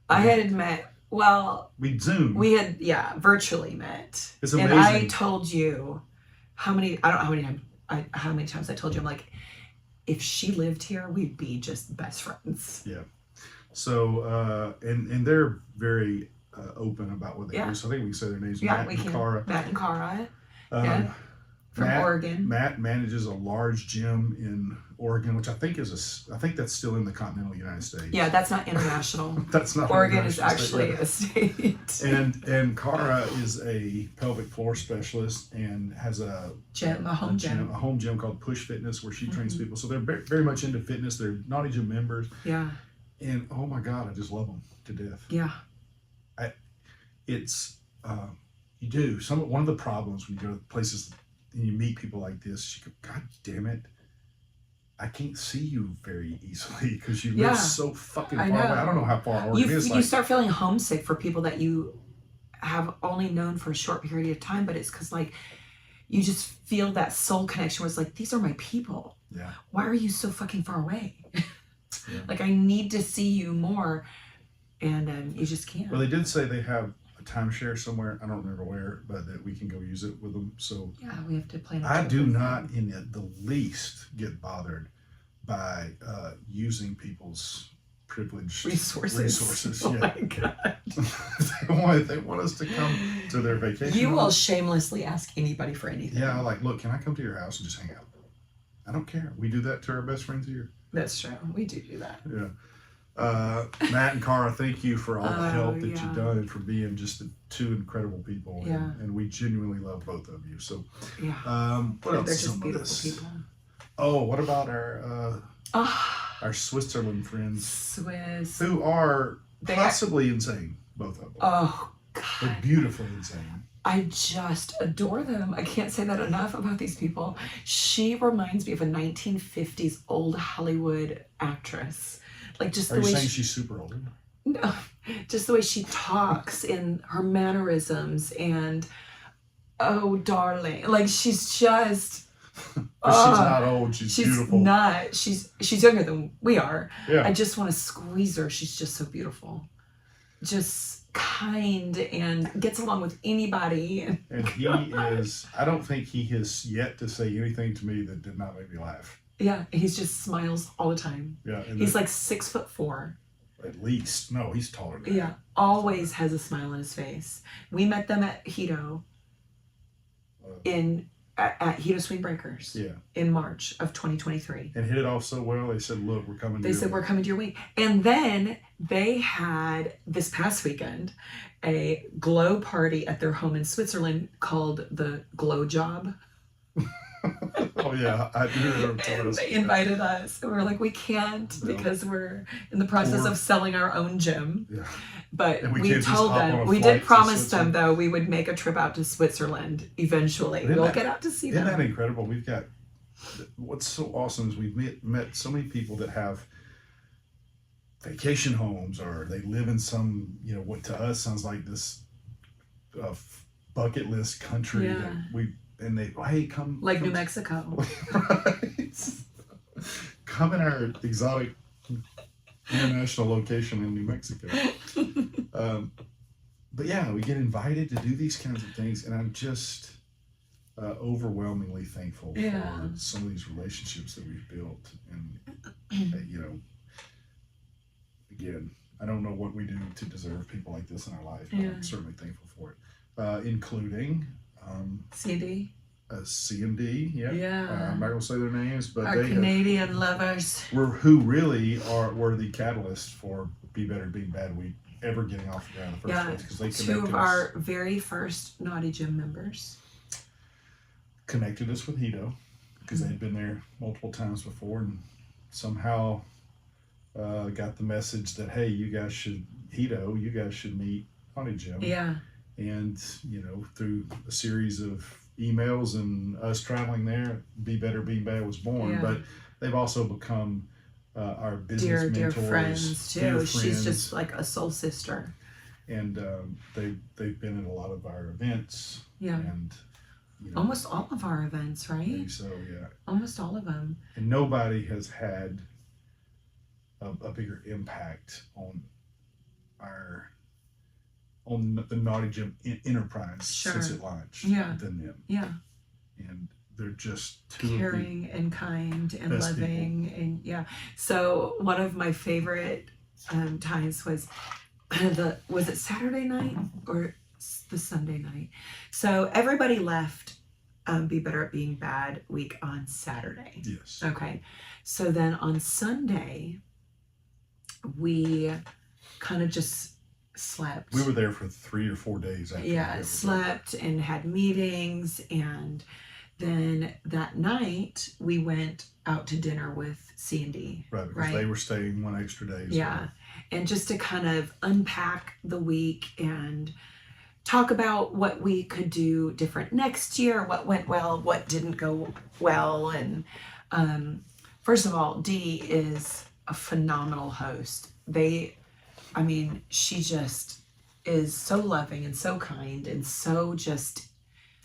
I had met, well, We Zoomed. we had, virtually met. It's And I amazing. told you I don't know how many times I told you, I'm like, if she lived here, we'd be just best friends. Yeah. So, and they're very open about what they Yeah. do. So I think we can say their names. Yeah, Matt we and can. Cara. Matt and Cara from Matt, Oregon. Matt manages a large gym in Oregon, which I think that's still in the continental United States. Yeah, that's not international. That's not Oregon is international state, actually yeah. a state. And Cara is a pelvic floor specialist and has a home gym. called Push Fitness, where she trains Mhm. people. So they're very much into fitness. They're Naughty Gym members, Yeah, and oh my God, I just love them to death. yeah, It's you do one of the problems when you go to places and you meet people like this. You go, God damn it, I can't see you very easily because you Yeah. live so fucking far I away. know. I don't know how far Oregon is. you start feeling homesick for people that you have only known for a short period of time, but it's because like you just feel that soul connection where it's like, these are my people. Yeah. Why are you so fucking far away? Yeah. Like, I need to see you more, and you just can't. Well, they did say they have a timeshare somewhere. I don't remember where, but that we can go use it with them. So Yeah, we have to plan. a I trip do with not them. in the least get bothered by using people's privileged Resources. Oh Yeah. my God. they want us to come to their vacation. You will homes. shamelessly ask anybody for anything. Yeah, like, look, can I come to your house and just hang out? I don't care. We do that to our best friends here. That's true. We do that. Yeah. Matt and Cara, thank you for all the help that yeah. you've done and for being just the two incredible people. Yeah. And we genuinely love both of you. So, Yeah. what else? They're just beautiful people. Oh, what about our Switzerland friends? Swiss. Who are possibly insane, both of them. Oh, God. They're beautifully insane. I just adore them. I can't say that enough about these people. She reminds me of a 1950s old Hollywood actress. Like just Are the you way saying she's super old? No, just the way she talks and her mannerisms and oh darling, like she's just. But she's not old. She's beautiful. Not. She's younger than we are. Yeah. I just want to squeeze her. She's just so beautiful. Just kind and gets along with anybody. And he is, I don't think he has yet to say anything to me that did not make me laugh. Yeah, he's just smiles all the time. Yeah. He's like 6'4". At least. No, he's taller than that. Yeah, always has a smile on his face. We met them at Hedo at Hedo Swing Breakers in March of 2023. And hit it off so well, they said, look, we're coming to your week. We're coming to your week. And then they had, this past weekend, a glow party at their home in Switzerland called the Glow Job. Oh, yeah. I do remember telling us. They invited us. And we were like, we can't because we're in the process of selling our own gym. Yeah. But we told them, we did promise them, though, we would make a trip out to Switzerland eventually. We'll get out to see them. Isn't that incredible? We've got, what's so awesome is we've met so many people that have vacation homes or they live in some, what to us sounds like this bucket list country that hey, come. Like New Mexico. Right. Come in our exotic international location in New Mexico. But yeah, we get invited to do these kinds of things, and I'm just overwhelmingly thankful for some of these relationships that we've built. And again, I don't know what we do to deserve people like this in our life, but I'm certainly thankful for it, including CD. C&D, I'm not gonna say their names, but our Canadian lovers who really were the catalyst for Be Better Being Bad Week ever getting off the ground in the first place, because they connected two of our very first Naughty Gym members connected us with Hedo because they had been there multiple times before and somehow got the message that hey, you guys should meet Naughty Gym. Yeah. And through a series of emails and us traveling there, Be Better Being Bad was born. But they've also become our business mentors, dear friends too. Dear friends. She's just like a soul sister. And they've been in a lot of our events. Yeah. And almost all of our events, right? Maybe so, yeah. Almost all of them. And nobody has had a bigger impact on the Naughty Gym enterprise since it launched than them. Yeah. And they're just too caring and kind and loving people. And So one of my favorite times was was it Saturday night or the Sunday night? So everybody left Be Better at Being Bad week on Saturday. Yes. Okay. So then on Sunday, we kind of just slept. We were there for 3 or 4 days after. Slept and had meetings, and then that night we went out to dinner with C&D. Right, because they were staying 1 extra day. Yeah, and just to kind of unpack the week and talk about what we could do different next year, what went well, what didn't go well. And first of all, Dee is a phenomenal host. She just is so loving and so kind and so just.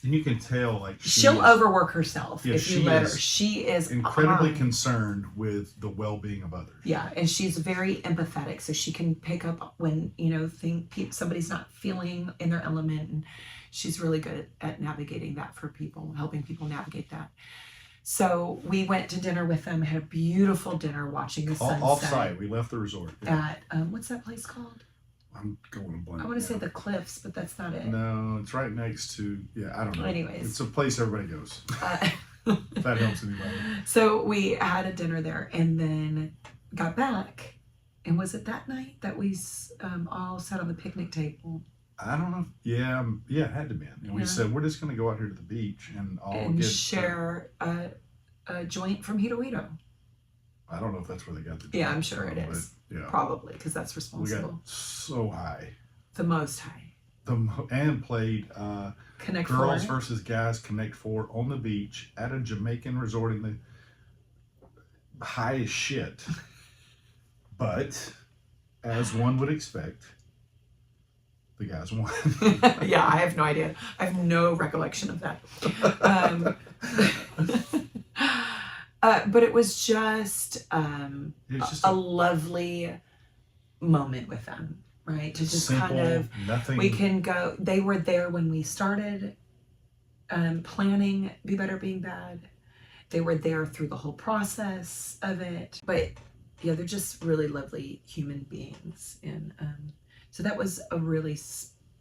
And you can tell, she'll overwork herself if you let her. She is incredibly concerned with the well-being of others. Yeah, and she's very empathetic, so she can pick up when somebody's not feeling in their element, and she's really good at navigating that for people, helping people navigate that. So we went to dinner with them, had a beautiful dinner, watching the sunset. Off-site, we left the resort. At, what's that place called? I'm going to blank. I want to say the Cliffs, but that's not it. No, it's right next to, I don't know. Anyways. It's a place everybody goes. If that helps anybody. So we had a dinner there and then got back. And was it that night that we all sat on the picnic table? I don't know. Yeah, it had to be. And we said, we're just going to go out here to the beach and all share a joint from Hito. I don't know if that's where they got the joint. Yeah, I'm sure it is. Yeah. Probably, because that's responsible. We got so high. The most high. And played Connect Girls 4 versus Guys Connect 4 on the beach at a Jamaican resort in the high as shit. But, as one would expect, the guys won. Yeah, I have no idea. I have no recollection of that. But it was just a lovely moment with them, right? To just simple, kind of, nothing. we can go, they were there when we started planning Be Better Being Bad. They were there through the whole process of it. But yeah, they're just really lovely human beings. And so that was a really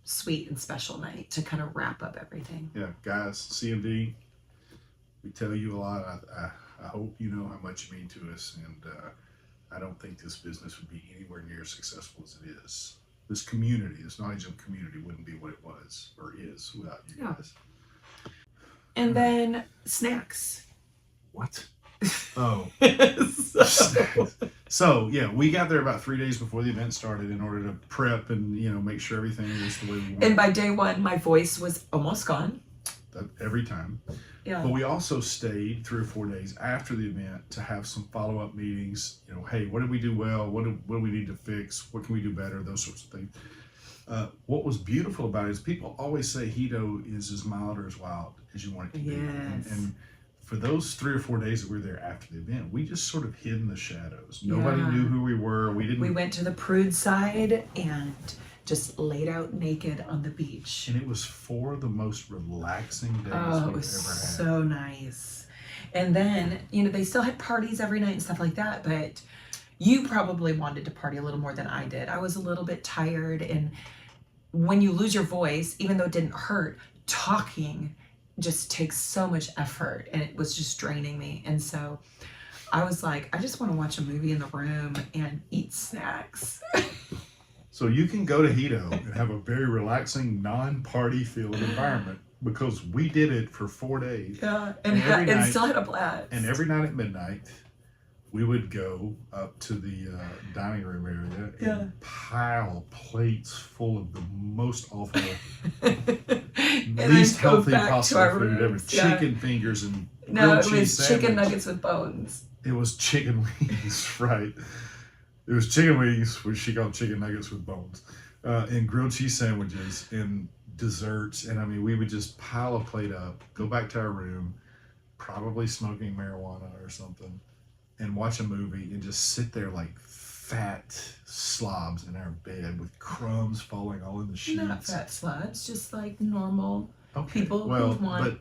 sweet and special night to kind of wrap up everything. Yeah, guys, CMD, we tell you a lot. I hope you know how much you mean to us, and I don't think this business would be anywhere near as successful as it is. This community, this Naughty Jump community, wouldn't be what it was or is without you guys. And then snacks. What? Oh. So yeah, we got there about 3 days before the event started in order to prep and make sure everything was the way we wanted. And by day one, my voice was almost gone. Every time. Yeah. But we also stayed 3 or 4 days after the event to have some follow-up meetings. Hey, what did we do well? What do we need to fix? What can we do better? Those sorts of things. What was beautiful about it is people always say Hito is as mild or as wild as you want it to be. Yes. And for those 3 or 4 days that we were there after the event, we just sort of hid in the shadows. Nobody knew who we were. We went to the prude side and just laid out naked on the beach. And it was 4 of the most relaxing days we've ever had. It was so nice. And then, they still had parties every night and stuff like that, but you probably wanted to party a little more than I did. I was a little bit tired, and when you lose your voice, even though it didn't hurt, talking just takes so much effort, and it was just draining me. And so I was like, I just want to watch a movie in the room and eat snacks. So you can go to Hito and have a very relaxing, non-party filled environment, because we did it for 4 days. Yeah, and still had a blast. And every night at midnight, we would go up to the dining room area and pile plates full of the most awful, least healthy possible food ever. Chicken fingers and grilled cheese sandwich. Chicken nuggets with bones. It was chicken wings, right? It was chicken wings, which she called chicken nuggets with bones, and grilled cheese sandwiches and desserts. And I mean, we would just pile a plate up, go back to our room, probably smoking marijuana or something, and watch a movie and just sit there like fat slobs in our bed with crumbs falling all in the sheets. Not fat slobs, just like normal people who want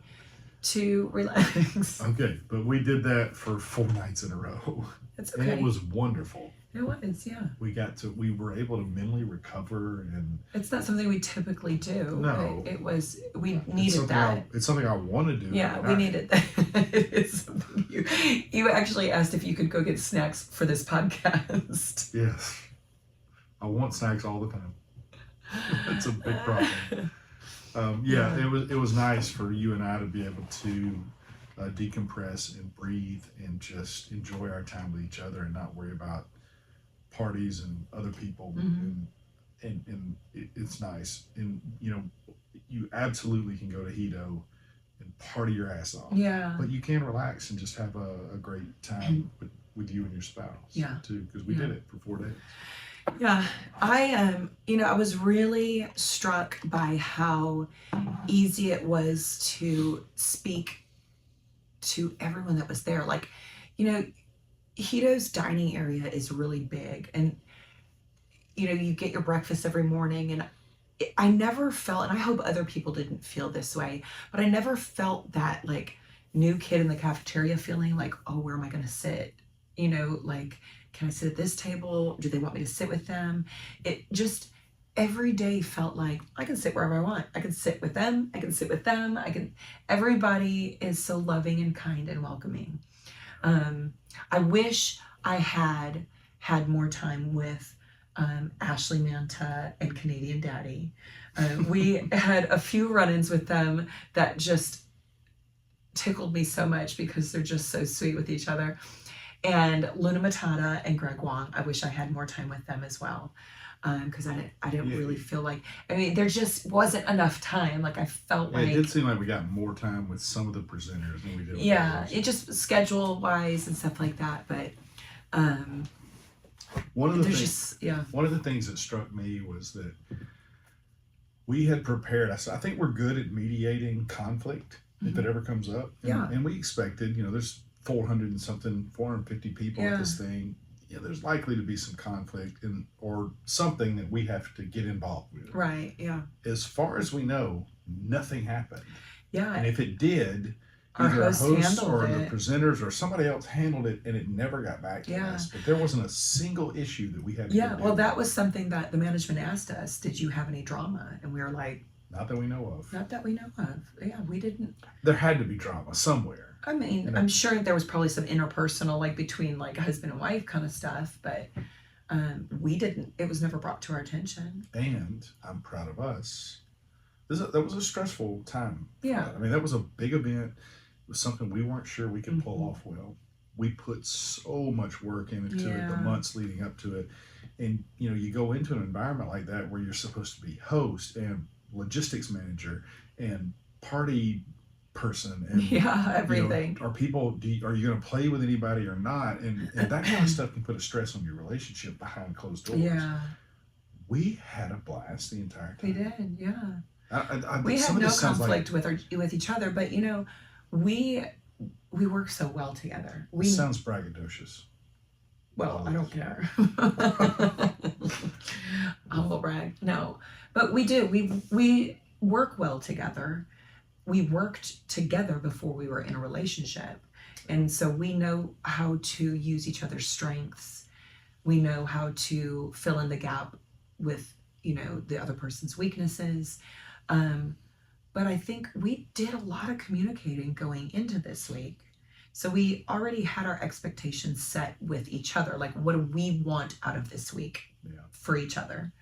to relax. Okay, but we did that for 4 nights in a row. That's okay. And it was wonderful. It was, yeah. We were able to mentally recover, and it's not something we typically do. No. We needed that. It's something I want to do. Yeah, we needed that. It's something you actually asked if you could go get snacks for this podcast. Yes. I want snacks all the time. It's a big problem. It was nice for you and I to be able to decompress and breathe and just enjoy our time with each other and not worry about parties and other people. And it's nice. And you absolutely can go to Hito and party your ass off. Yeah. But you can relax and just have a great time with you and your spouse. Yeah. Too, because we did it for 4 days. Yeah, I was really struck by how easy it was to speak to everyone that was there. Like, Hito's dining area is really big, and you get your breakfast every morning, and I never felt, and I hope other people didn't feel this way, but I never felt that like new kid in the cafeteria feeling like, oh, where am I going to sit? Like, can I sit at this table? Do they want me to sit with them? every day felt like I can sit wherever I want. I can sit with them. I can sit with them. Everybody is so loving and kind and welcoming. I wish I had more time with Ashley Manta and Canadian Daddy. We had a few run-ins with them that just tickled me so much because they're just so sweet with each other. And Luna Matata and Greg Wong, I wish I had more time with them as well. Because I didn't really feel like, there just wasn't enough time. Like, I felt like... It did seem like we got more time with some of the presenters than we did with Yeah, others. it just schedule-wise and stuff like that. But one of the things that struck me was that we had prepared. I think we're good at mediating conflict if it ever comes up. And we expected, there's 450 people at this thing. There's likely to be some conflict or something that we have to get involved with. Right, yeah. As far as we know, nothing happened. Yeah. And if it did, either our hosts or the presenters or somebody else handled it, and it never got back to us. But there wasn't a single issue that we had to well, that was something that the management asked us, did you have any drama? And we were like... Not that we know of. Not that we know of. Yeah, we didn't... There had to be drama somewhere. I'm sure there was probably some interpersonal, like between like husband and wife kind of stuff, but we didn't, it was never brought to our attention. And I'm proud of us. That was a stressful time. Yeah. That was a big event. It was something we weren't sure we could pull off well. We put so much work into it the months leading up to it. And, you go into an environment like that where you're supposed to be host and logistics manager and party person and everything. Are you going to play with anybody or not? And that kind of stuff can put a stress on your relationship behind closed doors. Yeah. We had a blast the entire time. We did, yeah. We had no conflict with each other, but we work so well together. It sounds braggadocious. Well, I don't care. Humble brag. No, but we do. We work well together. We worked together before we were in a relationship. And so we know how to use each other's strengths. We know how to fill in the gap with, the other person's weaknesses. But I think we did a lot of communicating going into this week. So we already had our expectations set with each other. Like, what do we want out of this week for each other?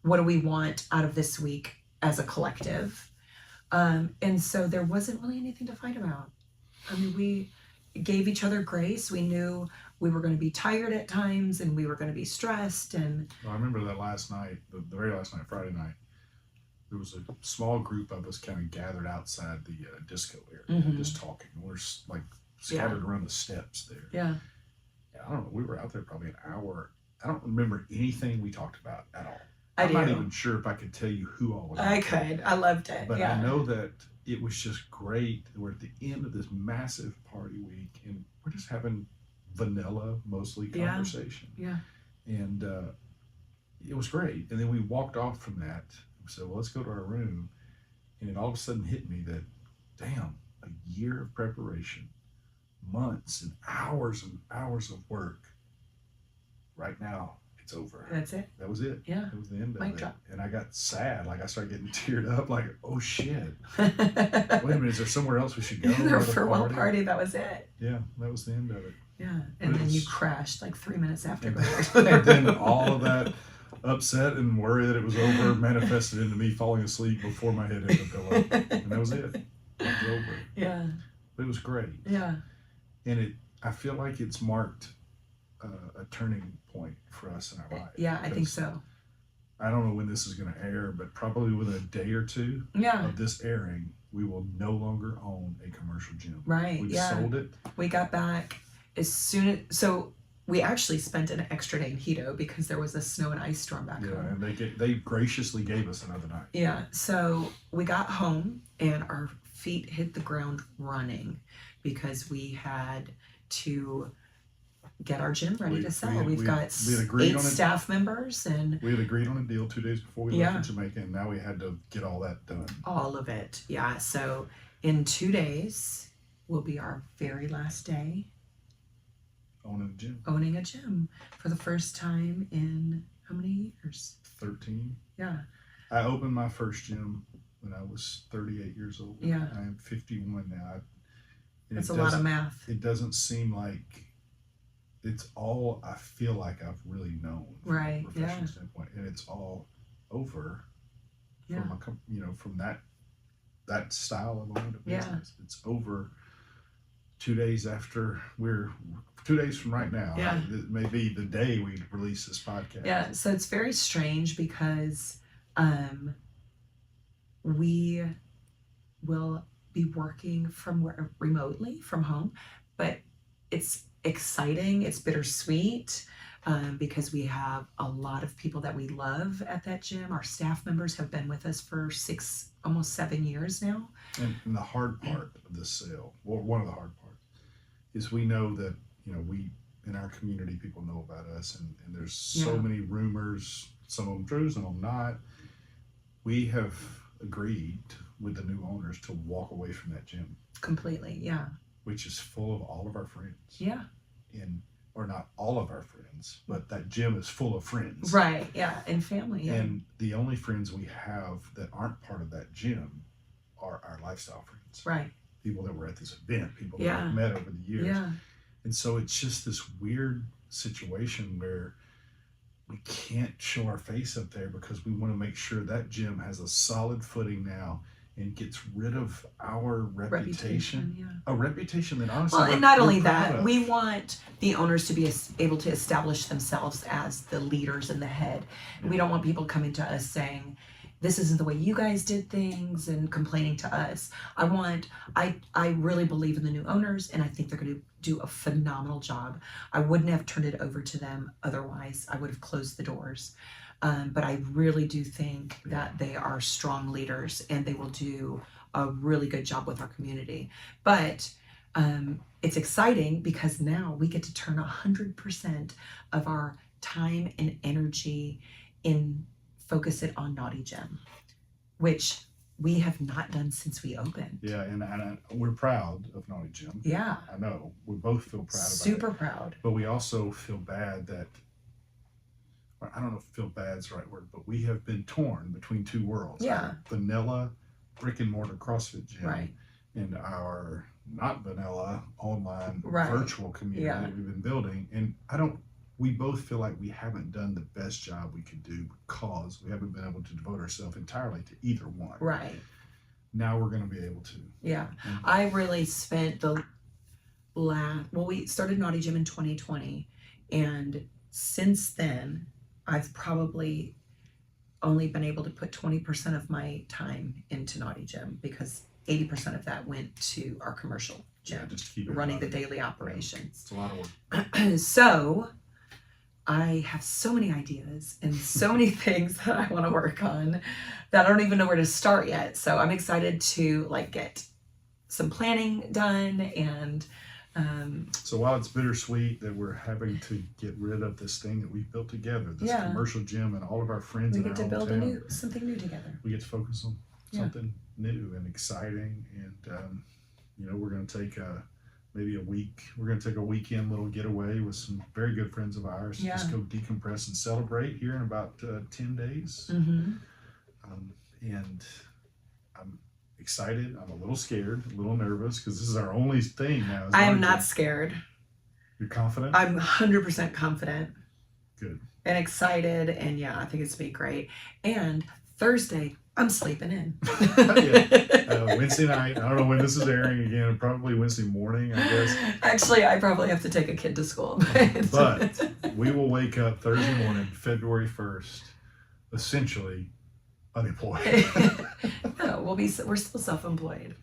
What do we want out of this week as a collective? And so there wasn't really anything to fight about. We gave each other grace. We knew we were going to be tired at times and we were going to be stressed. And I remember that last night, the very last night, Friday night, there was a small group of us kind of gathered outside the disco area, just talking. We're like scattered around the steps there. Yeah. I don't know. We were out there probably an hour. I don't remember anything we talked about at all. I'm not even sure if I could tell you who all was. I could. I loved it. But I know that it was just great. We're at the end of this massive party week, and we're just having vanilla, mostly conversation. Yeah. And it was great. And then we walked off from that. We said, well, let's go to our room. And it all of a sudden hit me that, damn, a year of preparation, months and hours of work. Right now, it's over. That's it. That was it. Yeah. It was the end of Mic it. drop. And I got sad. Like, I started getting teared up. Like, oh shit. Wait a minute, is there somewhere else we should go? The farewell party, that was it. Yeah, that was the end of it. Yeah. And then you crashed like 3 minutes after. And then all of that upset and worry that it was over manifested into me falling asleep before my head hit the pillow. And that was it. It was over. Yeah. But it was great. Yeah. And I feel like it's marked a turning point for us in our life. Yeah, I think so. I don't know when this is going to air, but probably within a day or two of this airing, we will no longer own a commercial gym. Right. We've sold it. We got back as soon as, so we actually spent an extra day in Hedo because there was a snow and ice storm back home. Yeah, and they graciously gave us another night. Yeah, so we got home and our feet hit the ground running because we had to get our gym ready to sell. We've got 8 staff members, and we had agreed on a deal 2 days before we left for Jamaica, and now we had to get all that done. All of it, yeah. So in 2 days will be our very last day owning a gym. Owning a gym for the first time in how many years? 13. Yeah. I opened my first gym when I was 38 years old. Yeah. I am 51 now. That's a lot of math. It doesn't seem like it's all I feel like I've really known from Right. a professional standpoint, and it's all over from that style of owning a business. It's over 2 days after 2 days from right now. Yeah. It may be the day we release this podcast. Yeah. So it's very strange because we will be working remotely from home, but it's exciting. It's bittersweet because we have a lot of people that we love at that gym. Our staff members have been with us for almost 7 years now. And the hard part of the sale, or one of the hard parts, is we know that, we in our community, people know about us, and there's so many rumors, some of them true, some of them not. We have agreed with the new owners to walk away from that gym. Completely, yeah. Which is full of all of our friends. Yeah. Or not all of our friends, but that gym is full of friends. Right, yeah, and family. Yeah. And the only friends we have that aren't part of that gym are our lifestyle friends. Right. People that were at this event, people that we've met over the years. Yeah. And so it's just this weird situation where we can't show our face up there because we want to make sure that gym has a solid footing now and gets rid of our reputation. A reputation that honestly, and not only that, we want the owners to be able to establish themselves as the leaders and the head. Yeah. We don't want people coming to us saying, this isn't the way you guys did things, and complaining to us. I really believe in the new owners, and I think they're going to do a phenomenal job. I wouldn't have turned it over to them otherwise. I would have closed the doors. But I really do think that they are strong leaders, and they will do a really good job with our community. But it's exciting because now we get to turn 100% of our time and energy focus it on Naughty Gym, which we have not done since we opened. Yeah, and we're proud of Naughty Gym. Yeah. I know. We both feel proud about it. Super proud. But we also feel bad that, I don't know if feel bad is the right word, but we have been torn between two worlds. Yeah. Our vanilla brick and mortar CrossFit gym. Right. And our not vanilla online right. virtual community that we've been building. And we both feel like we haven't done the best job we could do because we haven't been able to devote ourselves entirely to either one. Right. Now we're going to be able to. Yeah. I really spent we started Naughty Gym in 2020, and since then I've probably only been able to put 20% of my time into Naughty Gym because 80% of that went to our commercial gym, just to keep it running the daily operations. It's a lot of work. So I have so many ideas and so many things that I want to work on that I don't even know where to start yet. So I'm excited to get some planning done. And so while it's bittersweet that we're having to get rid of this thing that we've built together, this commercial gym and all of our friends in our hometown, we get to build something new together. We get to focus on something new and exciting. And we're going to take maybe a week. We're going to take a weekend little getaway with some very good friends of ours. Just go decompress and celebrate here in about 10 days. Mm-hmm. And I'm excited. I'm a little scared, a little nervous because this is our only thing now. I am not scared. You're confident? I'm 100% confident. Good. And excited. And I think it's going to be great. And Thursday, I'm sleeping in. Wednesday night. I don't know when this is airing again. Probably Wednesday morning, I guess. Actually, I probably have to take a kid to school. But we will wake up Thursday morning, February 1st, essentially unemployed. No, we're still self-employed.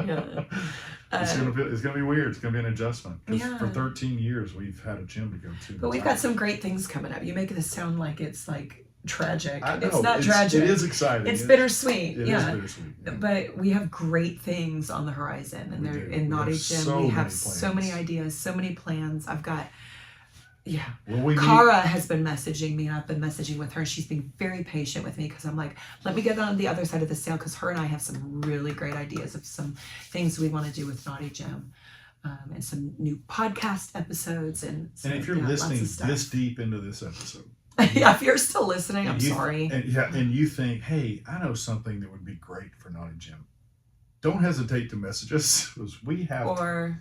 Yeah. It's gonna be weird. It's gonna be an adjustment. Because for 13 years we've had a gym to go to. But we've got some great things coming up. You make this sound like it's tragic. It's not tragic. It is exciting. It's bittersweet. It is bittersweet. Yeah. But we have great things on the horizon, and they're in Naughty Gym. We have so many ideas, so many plans. I've got. Yeah. Cara has been messaging me, and I've been messaging with her, and she's been very patient with me because I'm like, let me get on the other side of the sale because her and I have some really great ideas of some things we want to do with Naughty Gym, and some new podcast episodes. And if you're listening this deep into this episode, Yeah, if you're still listening, I'm And you- sorry. And you think, hey, I know something that would be great for Naughty Jim. Don't hesitate to message us, because we have. Or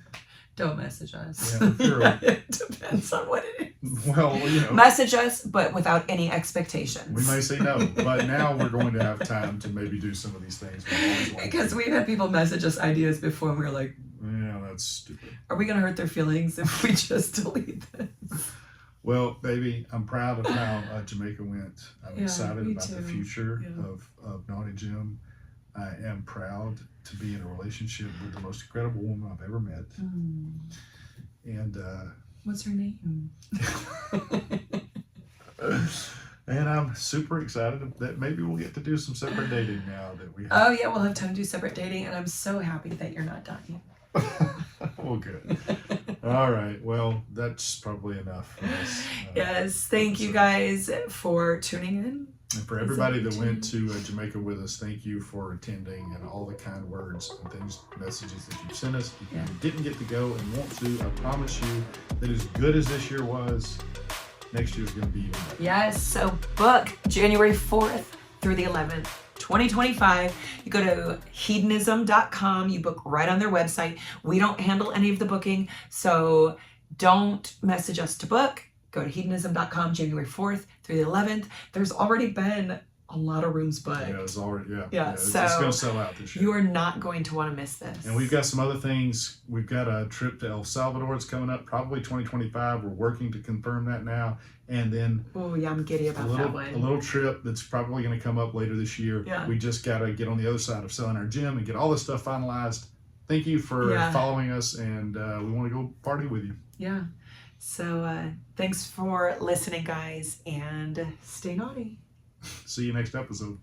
don't message us. Yeah, if you're- It depends on what it is. Well, you know, Message us, but without any expectations. we may say no, but now we're going to have time to maybe do some of these things. We always want to Because do. we've had people message us ideas before, and we were like, Yeah, that's stupid. are we going to hurt their feelings if we just delete this? Well, baby, I'm proud of how Jamaica went. I'm Yeah, excited me about the too. future Yeah. of Naughty Jim. I am proud to be in a relationship with the most incredible woman I've ever met. And What's her name? and I'm super excited that maybe we'll get to do some separate dating now that we have. Oh, yeah, we'll have time to do separate dating, and I'm so happy that you're not dying. Well, good. All right. Well, that's probably enough for us. Yes, thank you guys for tuning in. And for everybody that went to Jamaica with us, thank you for attending and all the kind words and things, messages that you sent us. If Yeah. you didn't get to go and want to, I promise you that as good as this year was, next year's going to be even better. Yes, so book January 4th through the 11th. 2025. You go to hedonism.com, you book right on their website. We don't handle any of the booking, so don't message us to book. Go to hedonism.com January 4th through the 11th. There's already been a lot of rooms booked. Yeah, it's already, it's so going to sell out this year. You are not going to want to miss this. And we've got some other things. We've got a trip to El Salvador that's coming up, probably 2025. We're working to confirm that now. And then Oh, yeah, I'm giddy about that a one. little trip that's probably going to come up later this year. Yeah. We just got to get on the other side of selling our gym and get all this stuff finalized. Thank you for Yeah. following us, and we want to go party with you. Yeah. So thanks for listening, guys, and stay naughty. See you next episode.